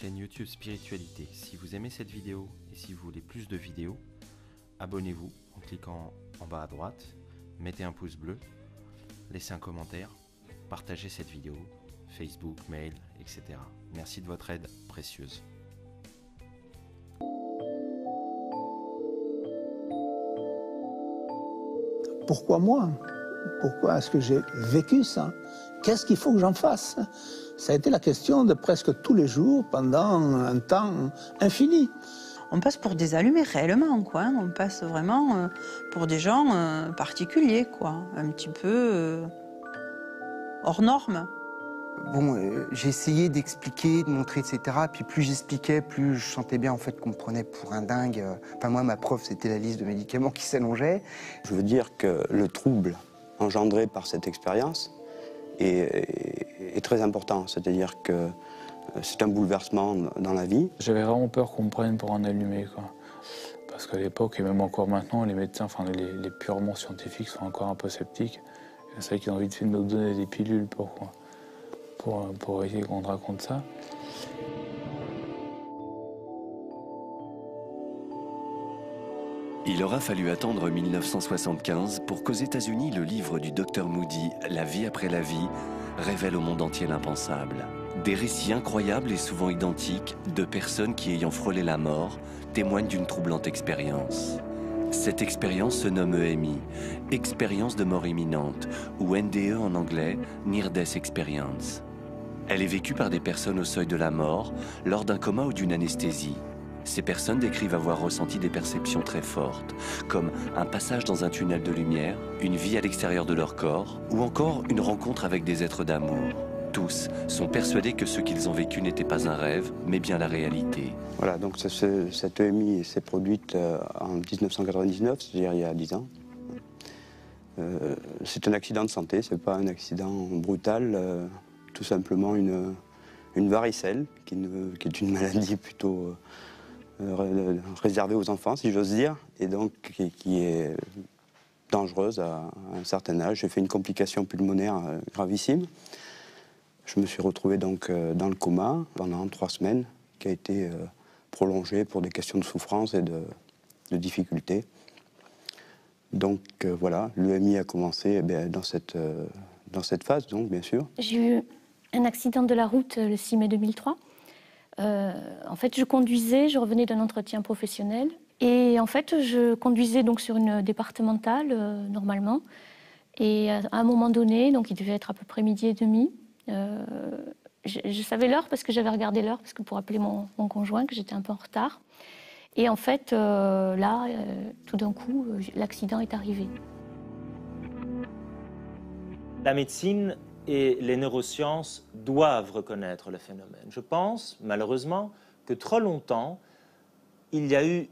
chaîne YouTube Spiritualité. Si vous aimez cette vidéo et si vous voulez plus de vidéos, abonnez-vous en cliquant en bas à droite, mettez un pouce bleu, laissez un commentaire, partagez cette vidéo, Facebook, mail, etc. Merci de votre aide précieuse. Pourquoi moi? Pourquoi est-ce que j'ai vécu ça? Qu'est-ce qu'il faut que j'en fasse? Ça a été la question de presque tous les jours pendant un temps infini. On passe pour des allumés réellement, quoi. On passe vraiment pour des gens particuliers, quoi. Un petit peu hors norme. Bon, j'ai essayé d'expliquer, de montrer, etc. Puis plus j'expliquais, plus je sentais bien en fait qu'on me prenait pour un dingue. Enfin moi, ma prof, c'était la liste de médicaments qui s'allongeait. Je veux dire que le trouble engendré par cette expérience est très important. C'est-à-dire que c'est un bouleversement dans la vie. J'avais vraiment peur qu'on me prenne pour un allumé, quoi. Parce qu'à l'époque, et même encore maintenant, les médecins, enfin les purement scientifiques sont encore un peu sceptiques. C'est vrai qu'ils ont envie de nous donner des pilules pour essayer qu'on te raconte ça. Il aura fallu attendre 1975 pour qu'aux États-Unis, le livre du Dr Moody, La vie après la vie, révèle au monde entier l'impensable. Des récits incroyables et souvent identiques de personnes qui, ayant frôlé la mort, témoignent d'une troublante expérience. Cette expérience se nomme EMI, expérience de mort imminente, ou NDE en anglais, Near Death Experience. Elle est vécue par des personnes au seuil de la mort, lors d'un coma ou d'une anesthésie. Ces personnes décrivent avoir ressenti des perceptions très fortes, comme un passage dans un tunnel de lumière, une vie à l'extérieur de leur corps, ou encore une rencontre avec des êtres d'amour. Tous sont persuadés que ce qu'ils ont vécu n'était pas un rêve, mais bien la réalité. Voilà, donc cette EMI s'est produite en 1999, c'est-à-dire il y a 10 ans. C'est un accident de santé, c'est pas un accident brutal, tout simplement une varicelle, qui est une maladie plutôt réservée aux enfants, si j'ose dire, et donc qui est dangereuse à un certain âge. J'ai fait une complication pulmonaire gravissime. Je me suis retrouvé donc dans le coma pendant 3 semaines, qui a été prolongé pour des questions de souffrance et de difficultés. Donc voilà, l'EMI a commencé dans cette phase, donc bien sûr. J'ai eu un accident de la route le 6 mai 2003. En fait, je conduisais, je revenais d'un entretien professionnel. Et en fait, je conduisais donc sur une départementale, normalement. Et à un moment donné, donc il devait être à peu près 12h30, je savais l'heure parce que j'avais regardé l'heure, parce que pour appeler mon conjoint, que j'étais un peu en retard. Et en fait, là, tout d'un coup, l'accident est arrivé. La médecine et les neurosciences doivent reconnaître le phénomène. Je pense, malheureusement, que trop longtemps, il y a eu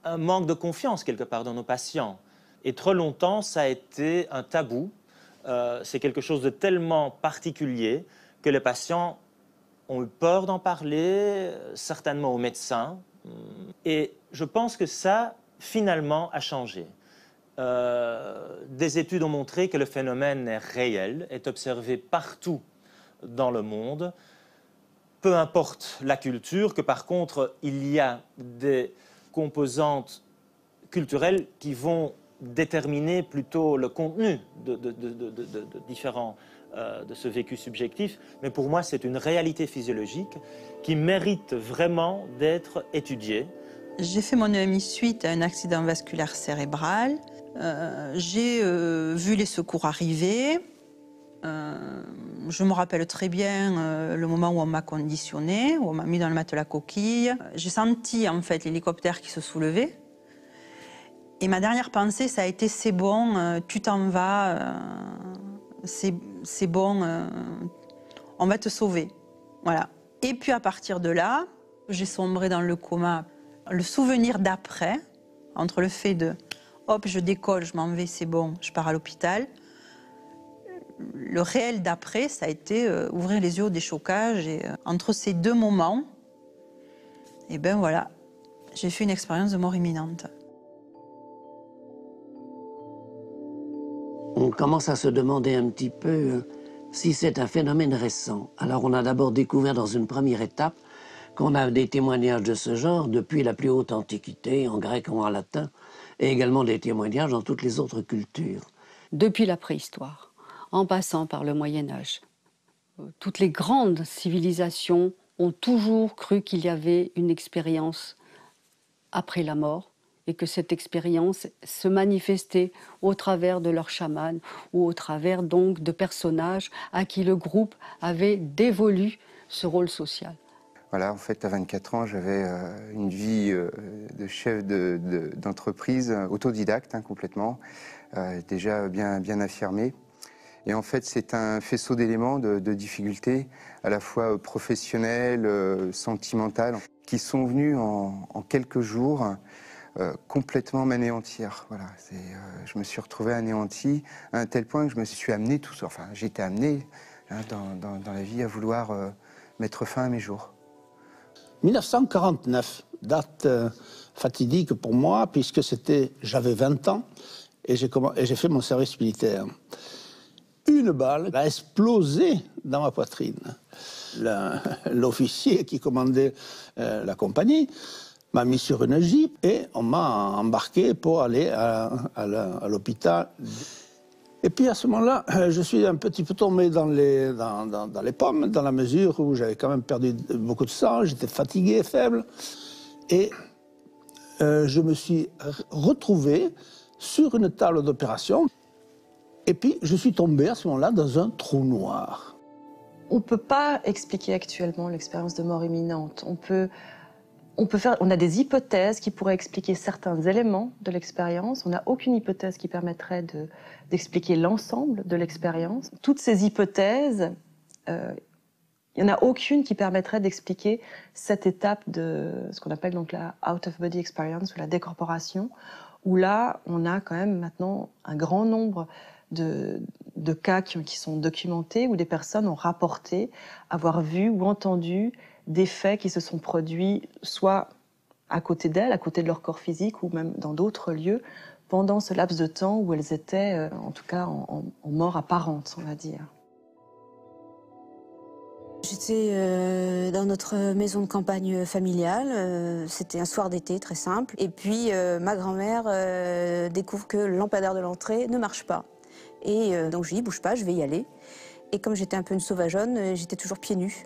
un manque de confiance quelque part dans nos patients. Et trop longtemps, ça a été un tabou. C'est quelque chose de tellement particulier que les patients ont eu peur d'en parler, certainement aux médecins. Et je pense que ça, finalement, a changé. Des études ont montré que le phénomène est réel, est observé partout dans le monde, peu importe la culture, que par contre, il y a des composantes culturelles qui vont déterminer plutôt le contenu de ce vécu subjectif. Mais pour moi, c'est une réalité physiologique qui mérite vraiment d'être étudiée. J'ai fait mon EMI suite à un accident vasculaire cérébral. J'ai vu les secours arriver. Je me rappelle très bien le moment où on m'a conditionné, où on m'a mis dans le matelas coquille. J'ai senti en fait l'hélicoptère qui se soulevait. Et ma dernière pensée, ça a été « c'est bon, tu t'en vas, c'est bon, on va te sauver ». Voilà. Et puis à partir de là, j'ai sombré dans le coma. Le souvenir d'après, entre le fait de « hop, je décolle, je m'en vais, c'est bon, je pars à l'hôpital », le réel d'après, ça a été ouvrir les yeux au déchocage. Et entre ces deux moments, et ben voilà, j'ai fait une expérience de mort imminente. On commence à se demander un petit peu si c'est un phénomène récent. Alors on a d'abord découvert dans une première étape qu'on a des témoignages de ce genre depuis la plus haute antiquité, en grec ou en latin, et également des témoignages dans toutes les autres cultures. Depuis la préhistoire, en passant par le Moyen-Âge, toutes les grandes civilisations ont toujours cru qu'il y avait une expérience après la mort et que cette expérience se manifestait au travers de leurs chamans ou au travers donc de personnages à qui le groupe avait dévolu ce rôle social. Voilà, en fait, à 24 ans, j'avais une vie de chef d'entreprise, autodidacte complètement, déjà bien affirmée. Et en fait, c'est un faisceau d'éléments, de difficultés, à la fois professionnelles, sentimentales, qui sont venus en quelques jours complètement m'anéantir. Voilà, je me suis retrouvé anéanti à un tel point que je me suis amené tout seul. Enfin, j'ai été amené dans la vie à vouloir mettre fin à mes jours. 1949, date fatidique pour moi, puisque j'avais 20 ans et j'ai fait mon service militaire. Une balle a explosé dans ma poitrine. L'officier qui commandait la compagnie m'a mis sur une jeep et on m'a embarqué pour aller à l'hôpital. Et puis à ce moment-là, je suis un petit peu tombé dans les pommes, dans la mesure où j'avais quand même perdu beaucoup de sang, j'étais fatigué, faible. Et je me suis retrouvé sur une table d'opération. Et puis je suis tombé à ce moment-là dans un trou noir. On ne peut pas expliquer actuellement l'expérience de mort imminente. On a des hypothèses qui pourraient expliquer certains éléments de l'expérience. On n'a aucune hypothèse qui permettrait d'expliquer l'ensemble de l'expérience. Toutes ces hypothèses, il n'y en a aucune qui permettrait d'expliquer cette étape de ce qu'on appelle donc la out-of-body experience ou la décorporation, où là, on a quand même maintenant un grand nombre de cas qui sont documentés, où des personnes ont rapporté avoir vu ou entendu des faits qui se sont produits soit à côté d'elles, à côté de leur corps physique, ou même dans d'autres lieux, pendant ce laps de temps où elles étaient, en tout cas, en mort apparente, on va dire. J'étais dans notre maison de campagne familiale, c'était un soir d'été très simple, et puis ma grand-mère découvre que le lampadaire de l'entrée ne marche pas. Et donc je lui dis, bouge pas, je vais y aller. Et comme j'étais un peu une sauvageonne, j'étais toujours pieds nus.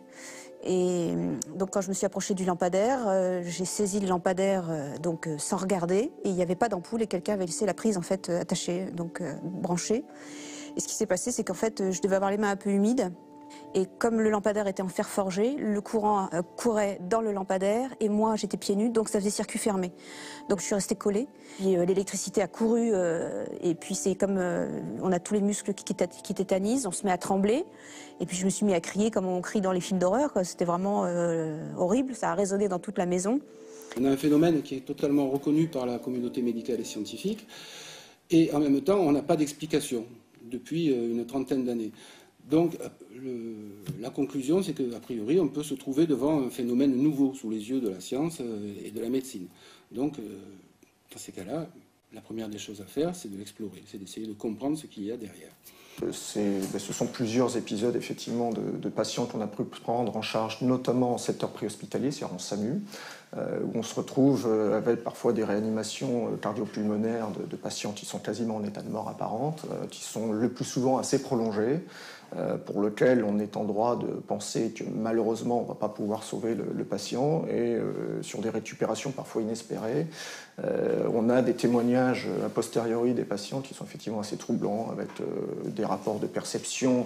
Et donc quand je me suis approchée du lampadaire, j'ai saisi le lampadaire donc sans regarder, et il n'y avait pas d'ampoule et quelqu'un avait laissé la prise en fait attachée, donc branchée. Et ce qui s'est passé, c'est qu'en fait je devais avoir les mains un peu humides. Et comme le lampadaire était en fer forgé, le courant courait dans le lampadaire et moi j'étais pieds nus, donc ça faisait circuit fermé. Donc je suis restée collée. Puis l'électricité a couru et puis c'est comme on a tous les muscles qui tétanisent, on se met à trembler. Et puis je me suis mis à crier comme on crie dans les films d'horreur. C'était vraiment horrible, ça a résonné dans toute la maison. On a un phénomène qui est totalement reconnu par la communauté médicale et scientifique. Et en même temps, on n'a pas d'explication depuis une trentaine d'années. Donc, la conclusion, c'est qu'a priori, on peut se trouver devant un phénomène nouveau sous les yeux de la science et de la médecine. Donc, dans ces cas-là, la première des choses à faire, c'est de l'explorer, c'est d'essayer de comprendre ce qu'il y a derrière. Ce sont plusieurs épisodes, effectivement, de patients qu'on a pu prendre en charge, notamment en secteur préhospitalier, c'est-à-dire en SAMU, où on se retrouve avec parfois des réanimations cardio-pulmonaires de patients qui sont quasiment en état de mort apparente, qui sont le plus souvent assez prolongés, pour lequel on est en droit de penser que malheureusement on ne va pas pouvoir sauver le patient, et sur des récupérations parfois inespérées. On a des témoignages a posteriori des patients qui sont effectivement assez troublants, avec des rapports de perception,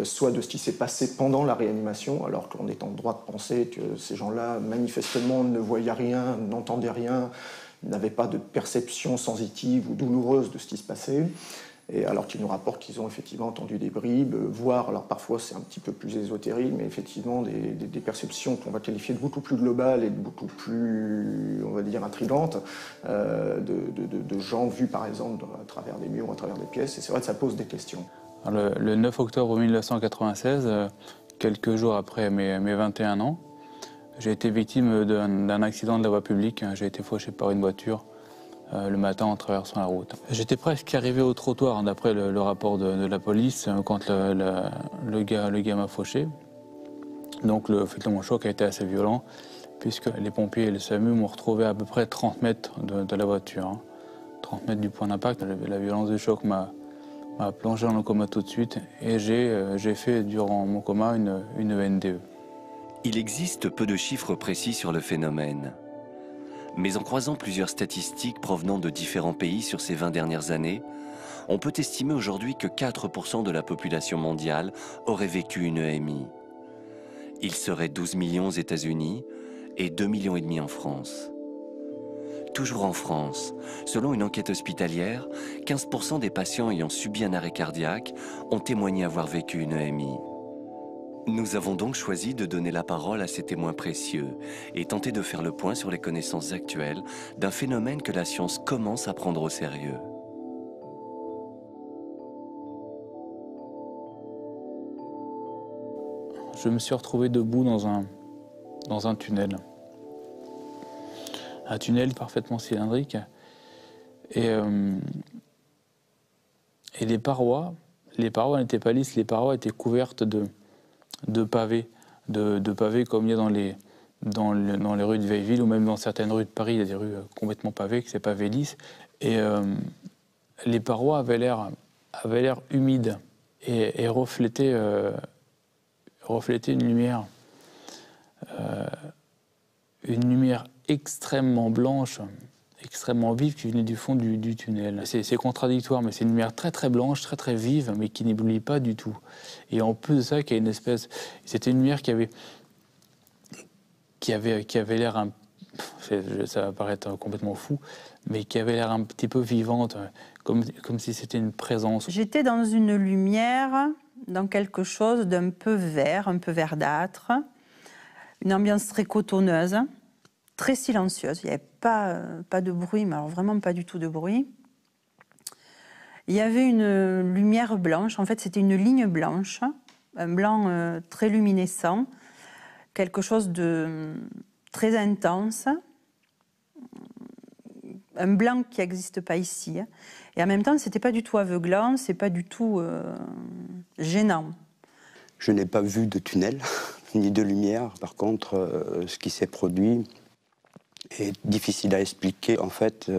soit de ce qui s'est passé pendant la réanimation, alors qu'on est en droit de penser que ces gens-là manifestement ne voyaient rien, n'entendaient rien, n'avaient pas de perception sensitive ou douloureuse de ce qui se passait. Et alors qu'ils nous rapportent qu'ils ont effectivement entendu des bribes, voire, alors parfois c'est un petit peu plus ésotérique, mais effectivement des perceptions qu'on va qualifier de beaucoup plus globales et de beaucoup plus, on va dire, intrigantes, de gens vus par exemple à travers des murs, à travers des pièces, et c'est vrai que ça pose des questions. Alors, le 9 octobre 1996, quelques jours après mes 21 ans, j'ai été victime d'un accident de la voie publique. J'ai été fauché par une voiture le matin en traversant la route. J'étais presque arrivé au trottoir, d'après le rapport de la police, quand le gars m'a fauché. Donc le choc a été assez violent puisque les pompiers et le SAMU m'ont retrouvé à peu près 30 mètres de la voiture. 30 mètres du point d'impact. La violence du choc m'a plongé dans le coma tout de suite et j'ai fait durant mon coma une ENDE. Il existe peu de chiffres précis sur le phénomène. Mais en croisant plusieurs statistiques provenant de différents pays sur ces 20 dernières années, on peut estimer aujourd'hui que 4% de la population mondiale aurait vécu une EMI. Il serait 12 millions aux États-Unis et 2,5 millions en France. Toujours en France, selon une enquête hospitalière, 15% des patients ayant subi un arrêt cardiaque ont témoigné avoir vécu une EMI. Nous avons donc choisi de donner la parole à ces témoins précieux et tenter de faire le point sur les connaissances actuelles d'un phénomène que la science commence à prendre au sérieux. Je me suis retrouvé debout dans un tunnel. Un tunnel parfaitement cylindrique. Et les parois n'étaient pas lisses, les parois étaient couvertes de pavés. De pavés comme il y a dans les rues de Vieilleville ou même dans certaines rues de Paris, il y a des rues complètement pavées, que c'est pavés lisses. Et les parois avaient l'air humides et reflétaient une lumière extrêmement blanche, extrêmement vive qui venait du fond du tunnel. C'est contradictoire, mais c'est une lumière très très blanche, très très vive, mais qui n'éblouit pas du tout. Et en plus de ça, qu'il y a une espèce... C'était une lumière qui avait l'air... Ça va paraître complètement fou, mais qui avait l'air un petit peu vivante, comme si c'était une présence. J'étais dans une lumière, dans quelque chose d'un peu vert, un peu verdâtre, une ambiance très cotonneuse, très silencieuse. Il n'y avait pas de bruit, mais alors vraiment pas du tout de bruit. Il y avait une lumière blanche, en fait c'était une ligne blanche, un blanc très luminescent, quelque chose de très intense, un blanc qui n'existe pas ici. Et en même temps, c'était pas du tout aveuglant, c'est pas du tout gênant. Je n'ai pas vu de tunnel, ni de lumière. Par contre, ce qui s'est produit est difficile à expliquer. En fait,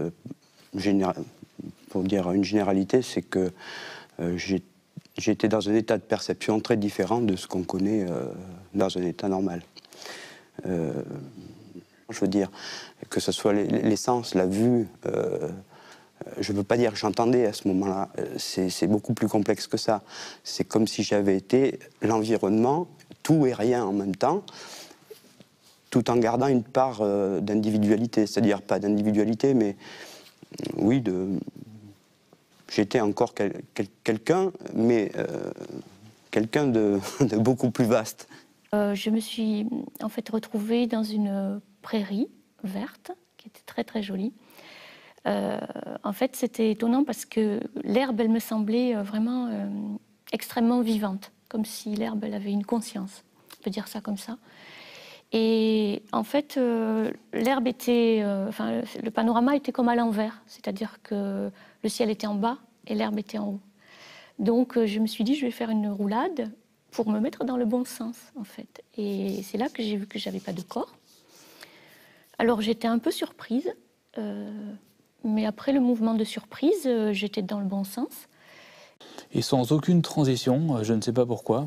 pour dire une généralité, c'est que j'étais dans un état de perception très différent de ce qu'on connaît dans un état normal. Je veux dire, que ce soit les sens, la vue, je ne veux pas dire que j'entendais à ce moment-là, c'est beaucoup plus complexe que ça. C'est comme si j'avais été l'environnement, tout et rien en même temps, tout en gardant une part d'individualité, c'est-à-dire pas d'individualité, mais oui, j'étais encore quelqu'un, mais quelqu'un de beaucoup plus vaste. Je me suis en fait retrouvée dans une prairie verte, qui était très très jolie. En fait, c'était étonnant parce que l'herbe, elle me semblait vraiment extrêmement vivante, comme si l'herbe, elle avait une conscience, on peut dire ça comme ça. Et en fait, l'herbe était, le panorama était comme à l'envers, c'est-à-dire que le ciel était en bas et l'herbe était en haut. Donc, je me suis dit, je vais faire une roulade pour me mettre dans le bon sens, en fait. Et c'est là que j'ai vu que j'avais pas de corps. Alors, j'étais un peu surprise, mais après le mouvement de surprise, j'étais dans le bon sens. Et sans aucune transition, je ne sais pas pourquoi,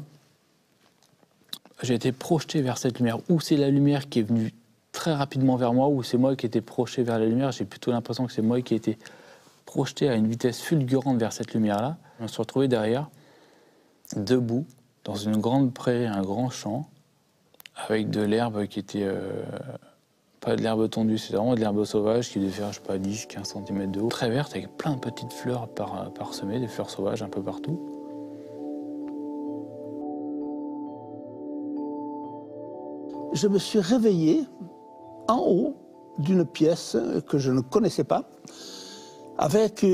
j'ai été projeté vers cette lumière. Ou c'est la lumière qui est venue très rapidement vers moi, ou c'est moi qui ai été projeté vers la lumière. J'ai plutôt l'impression que c'est moi qui ai été projeté à une vitesse fulgurante vers cette lumière-là. Je me suis retrouvé derrière, debout, dans une grande prairie, un grand champ, avec de l'herbe qui était... pas de l'herbe tondue, c'est vraiment de l'herbe sauvage qui devait faire, je sais pas, 10-15 cm de haut. Très verte, avec plein de petites fleurs parsemées, des fleurs sauvages un peu partout. Je me suis réveillé en haut d'une pièce que je ne connaissais pas, avec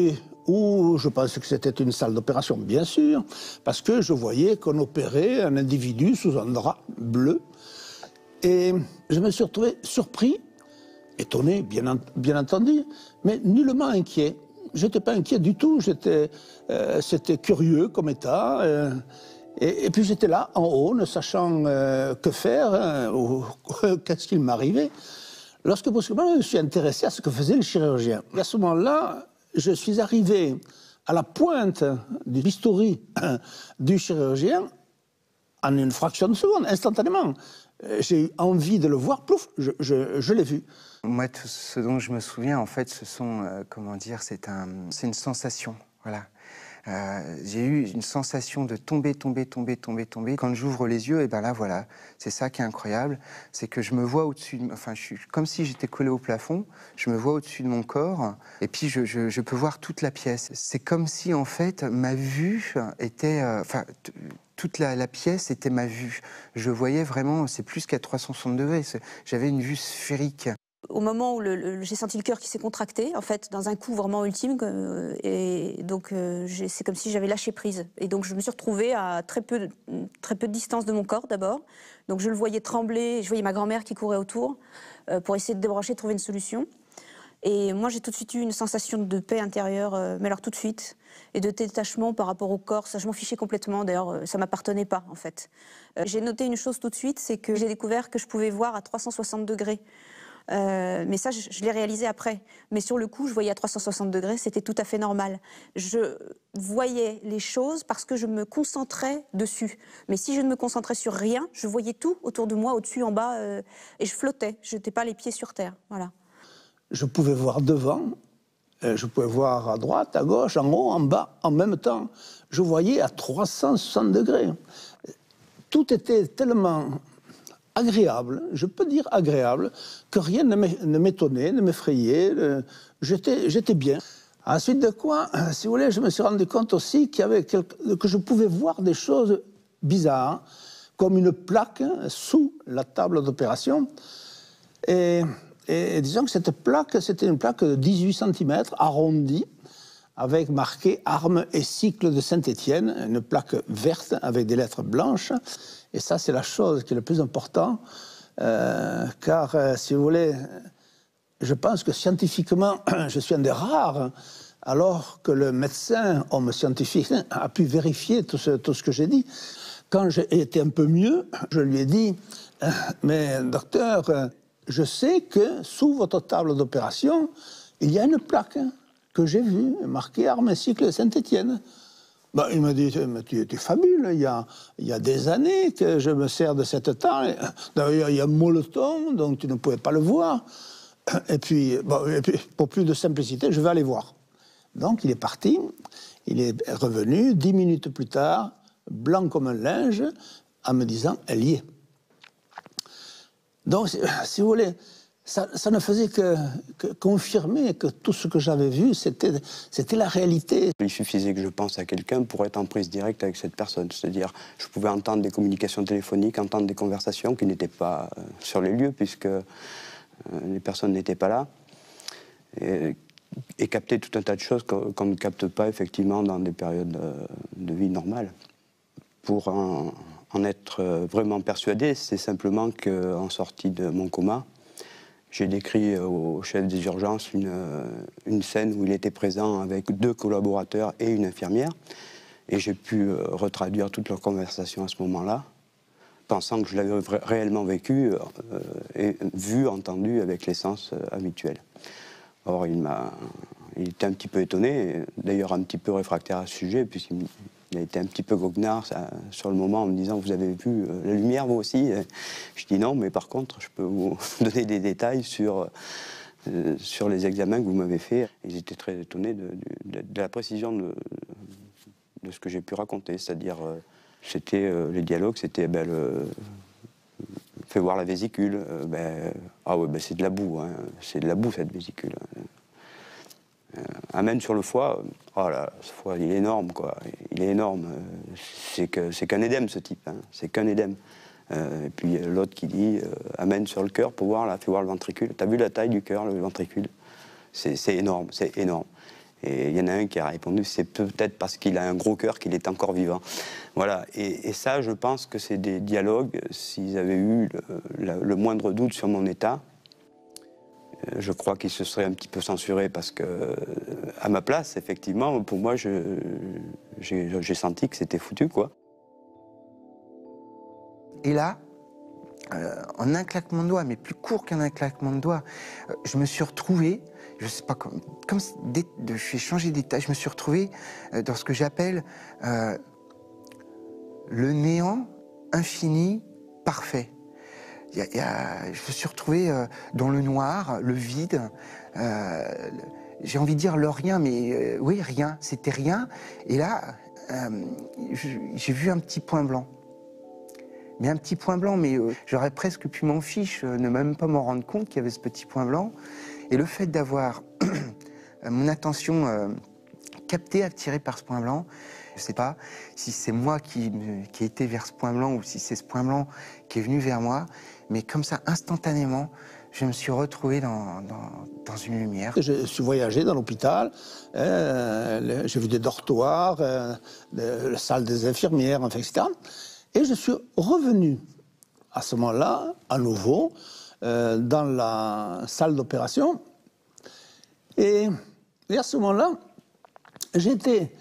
où je pensais que c'était une salle d'opération, bien sûr, parce que je voyais qu'on opérait un individu sous un drap bleu. Et je me suis retrouvé surpris, étonné, bien entendu, mais nullement inquiet. Je n'étais pas inquiet du tout, c'était curieux comme état. Et puis j'étais là, en haut, ne sachant que faire, ou qu'est-ce qu'il m'arrivait, lorsque brusquement je me suis intéressé à ce que faisait le chirurgien. Et à ce moment-là, je suis arrivé à la pointe du bistouri du chirurgien en une fraction de seconde, instantanément. J'ai eu envie de le voir, plouf, je l'ai vu. Moi, tout ce dont je me souviens, en fait, ce sont, comment dire, c'est une sensation, voilà. J'ai eu une sensation de tomber. Quand j'ouvre les yeux, et ben là, voilà, c'est ça qui est incroyable, c'est que je me vois au-dessus, enfin, je suis comme si j'étais collé au plafond, je me vois au-dessus de mon corps, et puis je peux voir toute la pièce. C'est comme si, en fait, ma vue était, enfin, toute la pièce était ma vue. Je voyais vraiment, c'est plus qu'à 360 degrés, j'avais une vue sphérique. Au moment où j'ai senti le cœur qui s'est contracté, en fait, dans un coup vraiment ultime, et donc c'est comme si j'avais lâché prise. Et donc je me suis retrouvée à très peu de distance de mon corps d'abord. Donc je le voyais trembler, je voyais ma grand-mère qui courait autour pour essayer de débrancher, de trouver une solution. Et moi j'ai tout de suite eu une sensation de paix intérieure, mais alors tout de suite, et de détachement par rapport au corps. Ça, je m'en fichais complètement, d'ailleurs ça m'appartenait pas en fait. J'ai noté une chose tout de suite, c'est que j'ai découvert que je pouvais voir à 360 degrés. Mais ça, je l'ai réalisé après. Mais sur le coup, je voyais à 360 degrés, c'était tout à fait normal. Je voyais les choses parce que je me concentrais dessus. Mais si je ne me concentrais sur rien, je voyais tout autour de moi, au-dessus, en bas, et je flottais. Je n'étais pas les pieds sur terre. Voilà. Je pouvais voir devant, je pouvais voir à droite, à gauche, en haut, en bas, en même temps. Je voyais à 360 degrés. Tout était tellement agréable, je peux dire agréable, que rien ne m'étonnait, ne m'effrayait, j'étais bien. Ensuite de quoi, si vous voulez, je me suis rendu compte aussi qu'il y avait que je pouvais voir des choses bizarres, comme une plaque sous la table d'opération. Et disons que cette plaque, c'était une plaque de 18 cm, arrondie, avec marqué « Armes et cycle de Saint-Étienne », une plaque verte avec des lettres blanches. Et ça, c'est la chose qui est le plus important, car, si vous voulez, je pense que scientifiquement, je suis un des rares, alors que le médecin, homme scientifique, a pu vérifier tout ce que j'ai dit. Quand j'ai été un peu mieux, je lui ai dit « Mais docteur, je sais que sous votre table d'opération, il y a une plaque que j'ai vue, marquée Armes et cycle de Saint-Étienne. » Ben, il m'a dit, tu fabules, il y a des années que je me sers de cette table. D'ailleurs, il y a un molleton, donc tu ne pouvais pas le voir. Et puis, pour plus de simplicité, je vais aller voir. Donc, il est parti, il est revenu, 10 minutes plus tard, blanc comme un linge, en me disant, elle y est. Donc, si vous voulez, ça ne faisait que confirmer que tout ce que j'avais vu, c'était la réalité. Il suffisait que je pense à quelqu'un pour être en prise directe avec cette personne. C'est-à-dire, je pouvais entendre des communications téléphoniques, entendre des conversations qui n'étaient pas sur les lieux, puisque les personnes n'étaient pas là. Et capter tout un tas de choses qu'on ne capte pas, effectivement, dans des périodes de vie normales. Pour en être vraiment persuadé, c'est simplement qu'en sortie de mon coma, j'ai décrit au chef des urgences une scène où il était présent avec 2 collaborateurs et une infirmière. Et j'ai pu retraduire toute leur conversation à ce moment-là, pensant que je l'avais réellement vécu et vu, entendu avec les sens habituels. Or, il était un petit peu étonné, d'ailleurs un petit peu réfractaire à ce sujet, puisqu'il a été un petit peu goguenard sur le moment en me disant « Vous avez vu la lumière, vous aussi ?» Je dis « Non, mais par contre, je peux vous donner des détails sur les examens que vous m'avez faits. » Ils étaient très étonnés de la précision de ce que j'ai pu raconter, c'est-à-dire les dialogues, c'était fais voir la vésicule, ah ouais, c'est de la boue, hein, c'est de la boue cette vésicule. Amène sur le foie, oh là, ce foie il est énorme quoi, il est énorme, c'est qu'un édème ce type, hein, c'est qu'un édème. Et puis l'autre qui dit, amène sur le cœur pour voir, là, fais voir le ventricule, t'as vu la taille du cœur, le ventricule, c'est énorme, c'est énorme. Et il y en a un qui a répondu, c'est peut-être parce qu'il a un gros cœur qu'il est encore vivant. Voilà, et ça, je pense que c'est des dialogues, s'ils avaient eu le moindre doute sur mon état, je crois qu'ils se seraient un petit peu censurés parce que, à ma place, effectivement, pour moi, j'ai senti que c'était foutu, quoi. Et là, en un claquement de doigts, mais plus court qu'un claquement de doigts, je me suis retrouvé, je sais pas, comme je suis changé d'état, je me suis retrouvé dans ce que j'appelle le néant infini parfait. Je me suis retrouvé dans le noir, le vide, j'ai envie de dire le rien, mais oui, rien, c'était rien. Et là, j'ai vu un petit point blanc. Mais un petit point blanc, mais j'aurais presque pu m'en fiche, ne même pas m'en rendre compte qu'il y avait ce petit point blanc. Et le fait d'avoir mon attention captée, attirée par ce point blanc, je ne sais pas si c'est moi qui ai été vers ce point blanc ou si c'est ce point blanc qui est venu vers moi, mais comme ça, instantanément, je me suis retrouvé dans une lumière. Je suis voyagé dans l'hôpital, j'ai vu des dortoirs, la salle des infirmières, enfin, etc. Et je suis revenu à ce moment-là, à nouveau, dans la salle d'opération. Et à ce moment-là, j'étais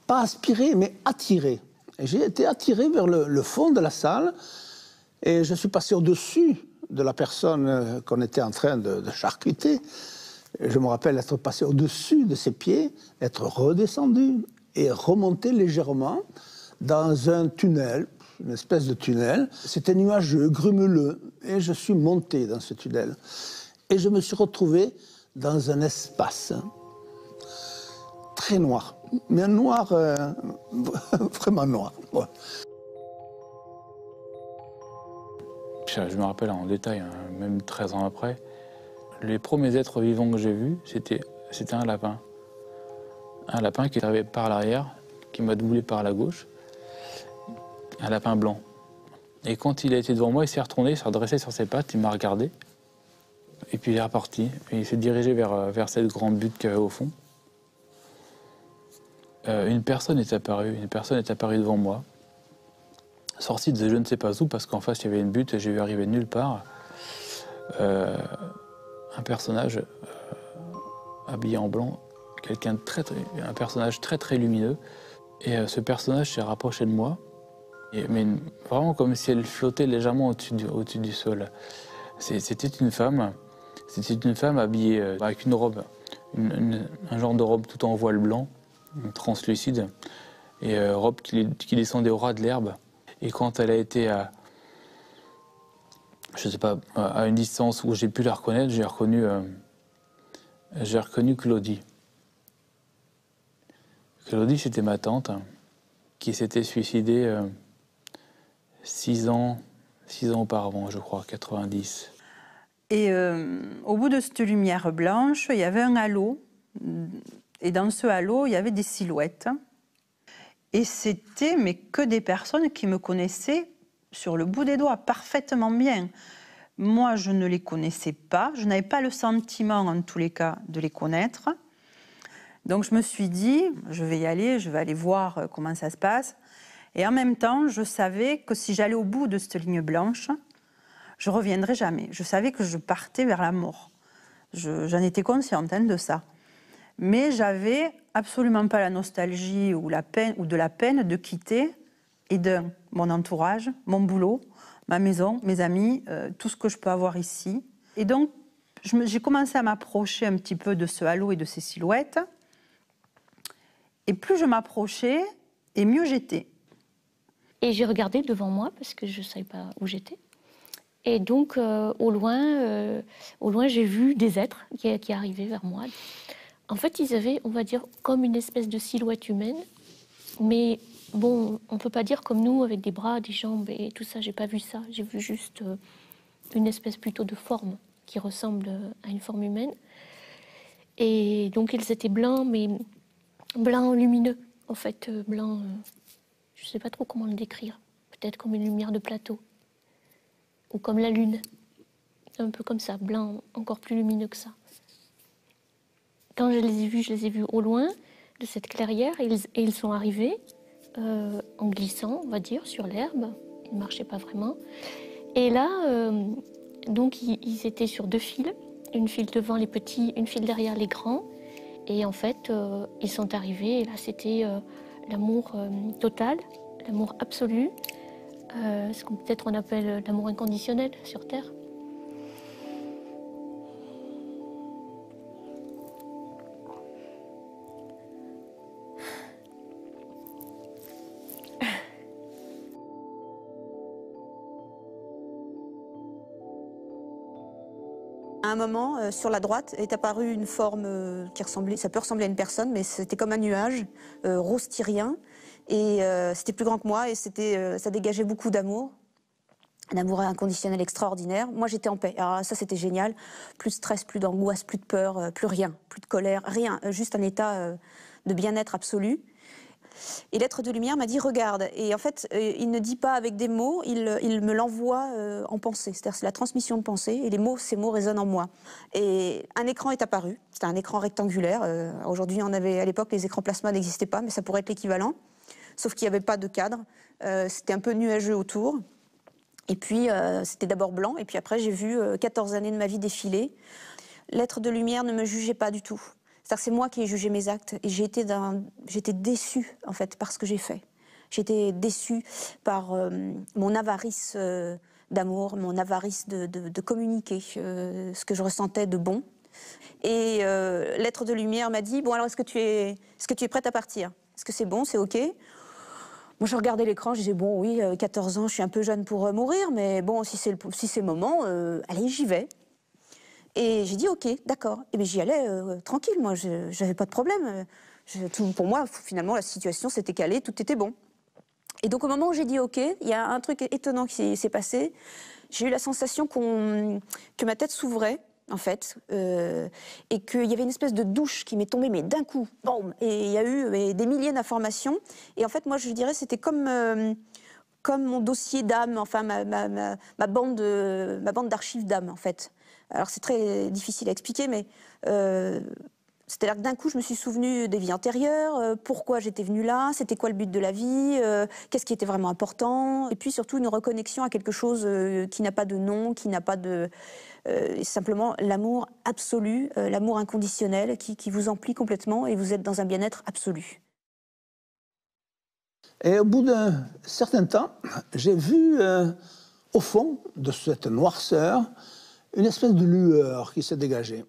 pas aspiré, mais attiré. J'ai été attiré vers le fond de la salle et je suis passé au-dessus de la personne qu'on était en train de charcuter. Je me rappelle être passé au-dessus de ses pieds, être redescendu et remonter légèrement dans un tunnel, une espèce de tunnel. C'était nuageux, grumeleux, et je suis monté dans ce tunnel. Et je me suis retrouvé dans un espace très noir, mais un noir vraiment noir. Ouais. Je me rappelle en détail, hein, même 13 ans après, les premiers êtres vivants que j'ai vus, c'était un lapin. Un lapin qui est arrivé par l'arrière, qui m'a doublé par la gauche. Un lapin blanc. Et quand il a été devant moi, il s'est retourné, il s'est redressé sur ses pattes, il m'a regardé. Et puis il est reparti. Et il s'est dirigé vers cette grande butte qu'il y avait au fond. Une personne est apparue devant moi, sortie de je ne sais pas où, parce qu'en face il y avait une butte et j'ai vu arriver de nulle part un personnage habillé en blanc, un personnage très très lumineux. Et ce personnage s'est rapproché de moi. Mais vraiment comme si elle flottait légèrement au-dessus du sol. C'était une femme habillée avec une robe, un genre de robe tout en voile blanc, translucide, et robe qui descendait au ras de l'herbe. Et quand elle a été je sais pas, à une distance où j'ai pu la reconnaître, j'ai reconnu Claudie. Claudie, c'était ma tante qui s'était suicidée 6 ans auparavant, je crois, 90. Et au bout de cette lumière blanche, il y avait un halo. Et dans ce halo, il y avait des silhouettes. Et c'était mais que des personnes qui me connaissaient sur le bout des doigts, parfaitement bien. Moi, je ne les connaissais pas. Je n'avais pas le sentiment, en tous les cas, de les connaître. Donc je me suis dit, je vais y aller, je vais aller voir comment ça se passe. Et en même temps, je savais que si j'allais au bout de cette ligne blanche, je ne reviendrais jamais. Je savais que je partais vers la mort. J'en étais consciente de ça. Mais j'avais absolument pas la nostalgie ou de la peine de quitter mon entourage, mon boulot, ma maison, mes amis, tout ce que je peux avoir ici. Et donc, j'ai commencé à m'approcher un petit peu de ce halo et de ces silhouettes. Et plus je m'approchais, et mieux j'étais. Et j'ai regardé devant moi, parce que je ne savais pas où j'étais. Et donc, au loin, j'ai vu des êtres qui arrivaient vers moi. En fait, ils avaient, on va dire, comme une espèce de silhouette humaine. Mais bon, on ne peut pas dire comme nous, avec des bras, des jambes et tout ça. J'ai pas vu ça. J'ai vu juste une espèce plutôt de forme qui ressemble à une forme humaine. Et donc, ils étaient blancs, mais blancs lumineux. En fait, blanc, je ne sais pas trop comment le décrire. Peut-être comme une lumière de plateau. Ou comme la lune. Un peu comme ça, blanc, encore plus lumineux que ça. Quand je les ai vus au loin de cette clairière, et ils sont arrivés en glissant, on va dire, sur l'herbe. Ils ne marchaient pas vraiment. Et là, donc, ils étaient sur 2 files. Une file devant les petits, une file derrière les grands. Et en fait, ils sont arrivés, et là, c'était l'amour total, l'amour absolu. Ce qu'on peut-être on appelle l'amour inconditionnel sur Terre. À un moment, sur la droite, est apparue une forme qui ressemblait, ça peut ressembler à une personne, mais c'était comme un nuage rose tyrien. Et c'était plus grand que moi et ça dégageait beaucoup d'amour. Un amour inconditionnel extraordinaire. Moi, j'étais en paix. Alors ça, c'était génial. Plus de stress, plus d'angoisse, plus de peur, plus rien, plus de colère, rien. Juste un état de bien-être absolu. Et l'être de lumière m'a dit « regarde ». Et en fait, il ne dit pas avec des mots, il me l'envoie en pensée. C'est-à-dire c'est la transmission de pensée et ces mots résonnent en moi. Et un écran est apparu. C'était un écran rectangulaire. Aujourd'hui, à l'époque, les écrans plasma n'existaient pas, mais ça pourrait être l'équivalent. Sauf qu'il n'y avait pas de cadre. C'était un peu nuageux autour. Et puis, c'était d'abord blanc. Et puis après, j'ai vu 14 années de ma vie défiler. L'être de lumière ne me jugeait pas du tout. C'est-à-dire que c'est moi qui ai jugé mes actes. Et j'étais déçue, en fait, par ce que j'ai fait. J'étais déçue par mon avarice d'amour, mon avarice de communiquer ce que je ressentais de bon. Et l'être de lumière m'a dit « Bon, alors, est-ce que tu es prête à partir? Est-ce que c'est bon, c'est OK ?» Moi, je regardais l'écran, je disais « Bon, oui, 14 ans, je suis un peu jeune pour mourir, mais bon, si c'est le moment, allez, j'y vais. » Et j'ai dit « Ok, d'accord. » Et bien, j'y allais tranquille, moi, je n'avais pas de problème. Pour moi, finalement, la situation s'était calée, tout était bon. Et donc, au moment où j'ai dit « Ok », il y a un truc étonnant qui s'est passé. J'ai eu la sensation que ma tête s'ouvrait, en fait, et qu'il y avait une espèce de douche qui m'est tombée, mais d'un coup, boum. Et il y a eu des milliers d'informations. Et en fait, moi, je dirais, c'était comme mon dossier d'âme, enfin, ma bande d'archives d'âme, en fait. Alors, c'est très difficile à expliquer, mais c'est-à-dire que d'un coup, je me suis souvenue des vies antérieures, pourquoi j'étais venue là, c'était quoi le but de la vie, qu'est-ce qui était vraiment important, et puis surtout une reconnexion à quelque chose qui n'a pas de nom, qui n'a pas de... simplement l'amour absolu, l'amour inconditionnel qui vous emplit complètement et vous êtes dans un bien-être absolu. Et au bout d'un certain temps, j'ai vu au fond de cette noirceur une espèce de lueur qui s'est dégagée.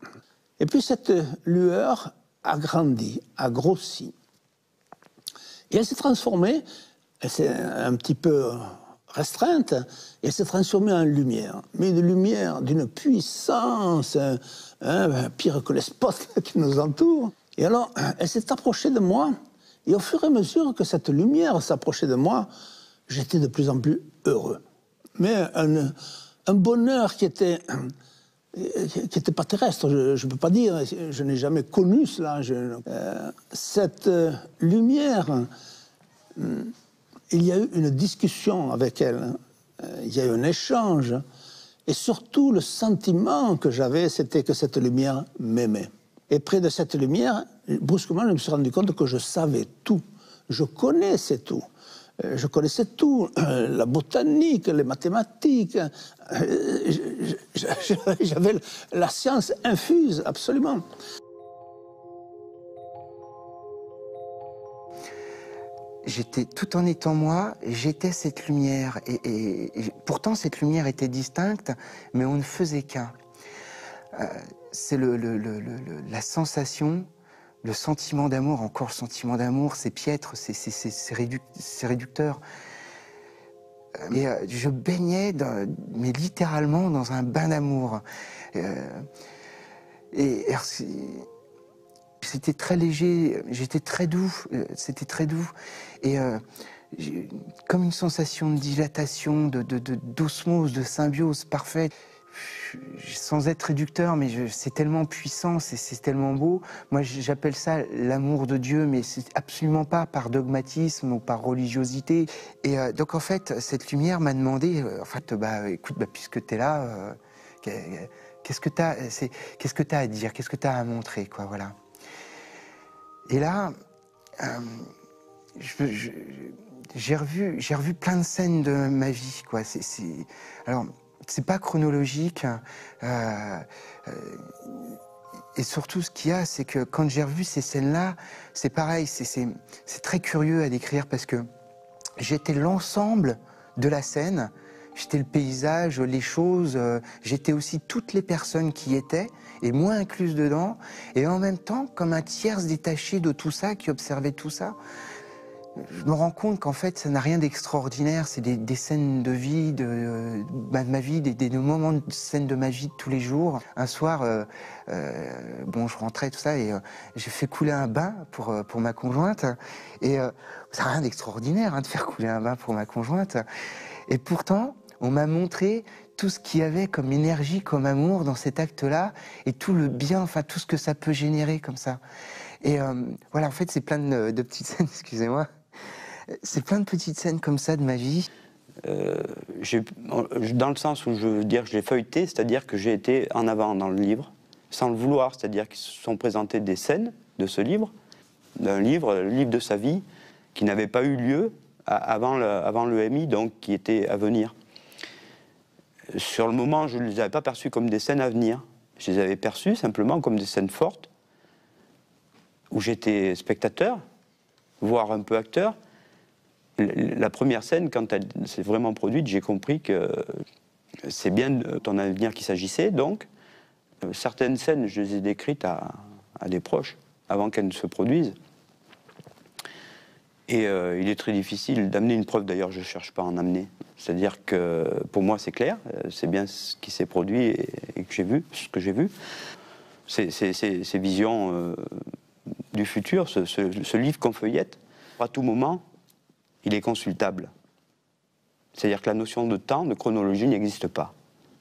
Et puis cette lueur a grandi, a grossi. Et elle s'est transformée, elle s'est un petit peu restreinte, et elle s'est transformée en lumière. Mais une lumière d'une puissance, pire que les spots qui nous entourent. Et alors, elle s'est approchée de moi, et au fur et à mesure que cette lumière s'approchait de moi, j'étais de plus en plus heureux. Mais un bonheur qui était pas terrestre, je ne peux pas dire, je n'ai jamais connu cela. Cette lumière, il y a eu une discussion avec elle, il y a eu un échange, et surtout le sentiment que j'avais, c'était que cette lumière m'aimait. Et près de cette lumière, brusquement, je me suis rendu compte que je savais tout, je connaissais tout. Je connaissais tout, la botanique, les mathématiques, j'avais la science infuse, absolument. J'étais, tout en étant moi, j'étais cette lumière. Et pourtant, cette lumière était distincte, mais on ne faisait qu'un. C'est la sensation, le sentiment d'amour, encore le sentiment d'amour, c'est piètre, c'est réducteur. Et je baignais, mais littéralement, dans un bain d'amour. C'était très léger, j'étais très doux, c'était très doux. Et comme une sensation de dilatation, d'osmose, de symbiose parfaite. Sans être réducteur, mais c'est tellement puissant, c'est tellement beau. Moi, j'appelle ça l'amour de Dieu, mais c'est absolument pas par dogmatisme ou par religiosité. Et donc, en fait, cette lumière m'a demandé, écoute, puisque tu es là, qu'est-ce que tu as à dire, qu'est-ce que tu as à montrer, quoi, voilà. Et là, j'ai revu plein de scènes de ma vie, quoi. Alors, c'est pas chronologique. Et surtout, ce qu'il y a, c'est que quand j'ai revu ces scènes-là, c'est pareil, c'est très curieux à décrire parce que j'étais l'ensemble de la scène. J'étais le paysage, les choses, j'étais aussi toutes les personnes qui y étaient, et moi incluse dedans, et en même temps, comme un tiers détaché de tout ça, qui observait tout ça. Je me rends compte qu'en fait, ça n'a rien d'extraordinaire, c'est des scènes de vie, de ma vie, des moments de scènes de ma vie de tous les jours. Un soir, bon, je rentrais, tout ça, et j'ai fait couler un bain pour ma conjointe, et ça n'a rien d'extraordinaire hein, de faire couler un bain pour ma conjointe. Et pourtant, on m'a montré tout ce qu'il y avait comme énergie, comme amour dans cet acte-là, et tout le bien, enfin tout ce que ça peut générer comme ça. Et voilà, en fait, c'est plein de petites scènes, excusez-moi, c'est plein de petites scènes comme ça de ma vie. Dans le sens où je veux dire que je l'ai feuilleté, c'est-à-dire que j'ai été en avant dans le livre, sans le vouloir, c'est-à-dire qu'ils se sont présentés des scènes de ce livre, d'un livre, le livre de sa vie, qui n'avait pas eu lieu avant l'EMI, donc qui était à venir. Sur le moment, je ne les avais pas perçus comme des scènes à venir. Je les avais perçus simplement comme des scènes fortes, où j'étais spectateur, voire un peu acteur. La première scène, quand elle s'est vraiment produite, j'ai compris que c'est bien de ton avenir qu'il s'agissait. Donc, certaines scènes, je les ai décrites à des proches, avant qu'elles ne se produisent. Et il est très difficile d'amener une preuve, d'ailleurs je ne cherche pas à en amener. C'est-à-dire que pour moi c'est clair, c'est bien ce qui s'est produit et que j'ai vu, ce que j'ai vu. Ces visions du futur, ce livre qu'on feuillette, à tout moment, il est consultable. C'est-à-dire que la notion de temps, de chronologie n'existe pas.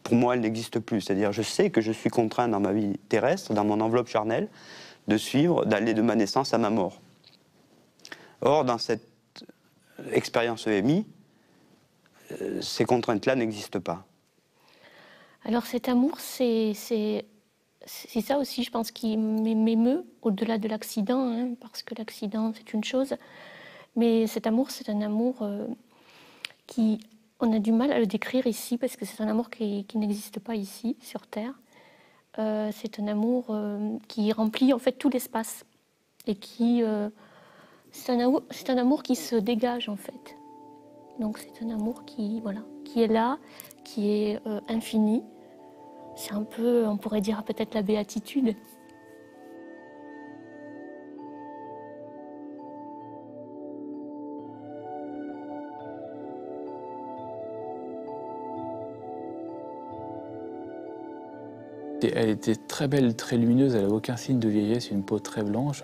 Pour moi, elle n'existe plus. C'est-à-dire je sais que je suis contraint dans ma vie terrestre, dans mon enveloppe charnelle, de suivre, d'aller de ma naissance à ma mort. Or, dans cette expérience EMI, ces contraintes-là n'existent pas. Alors cet amour, c'est ça aussi, je pense, qui m'émeut, au-delà de l'accident, hein, parce que l'accident, c'est une chose. Mais cet amour, c'est un amour qui... On a du mal à le décrire ici, parce que c'est un amour qui n'existe pas ici, sur Terre. C'est un amour qui remplit, en fait, tout l'espace. Et qui... c'est un amour qui se dégage, en fait. Donc c'est un amour qui est là, qui est infini. C'est un peu, on pourrait dire peut-être la béatitude. Elle était très belle, très lumineuse, elle n'avait aucun signe de vieillesse, une peau très blanche.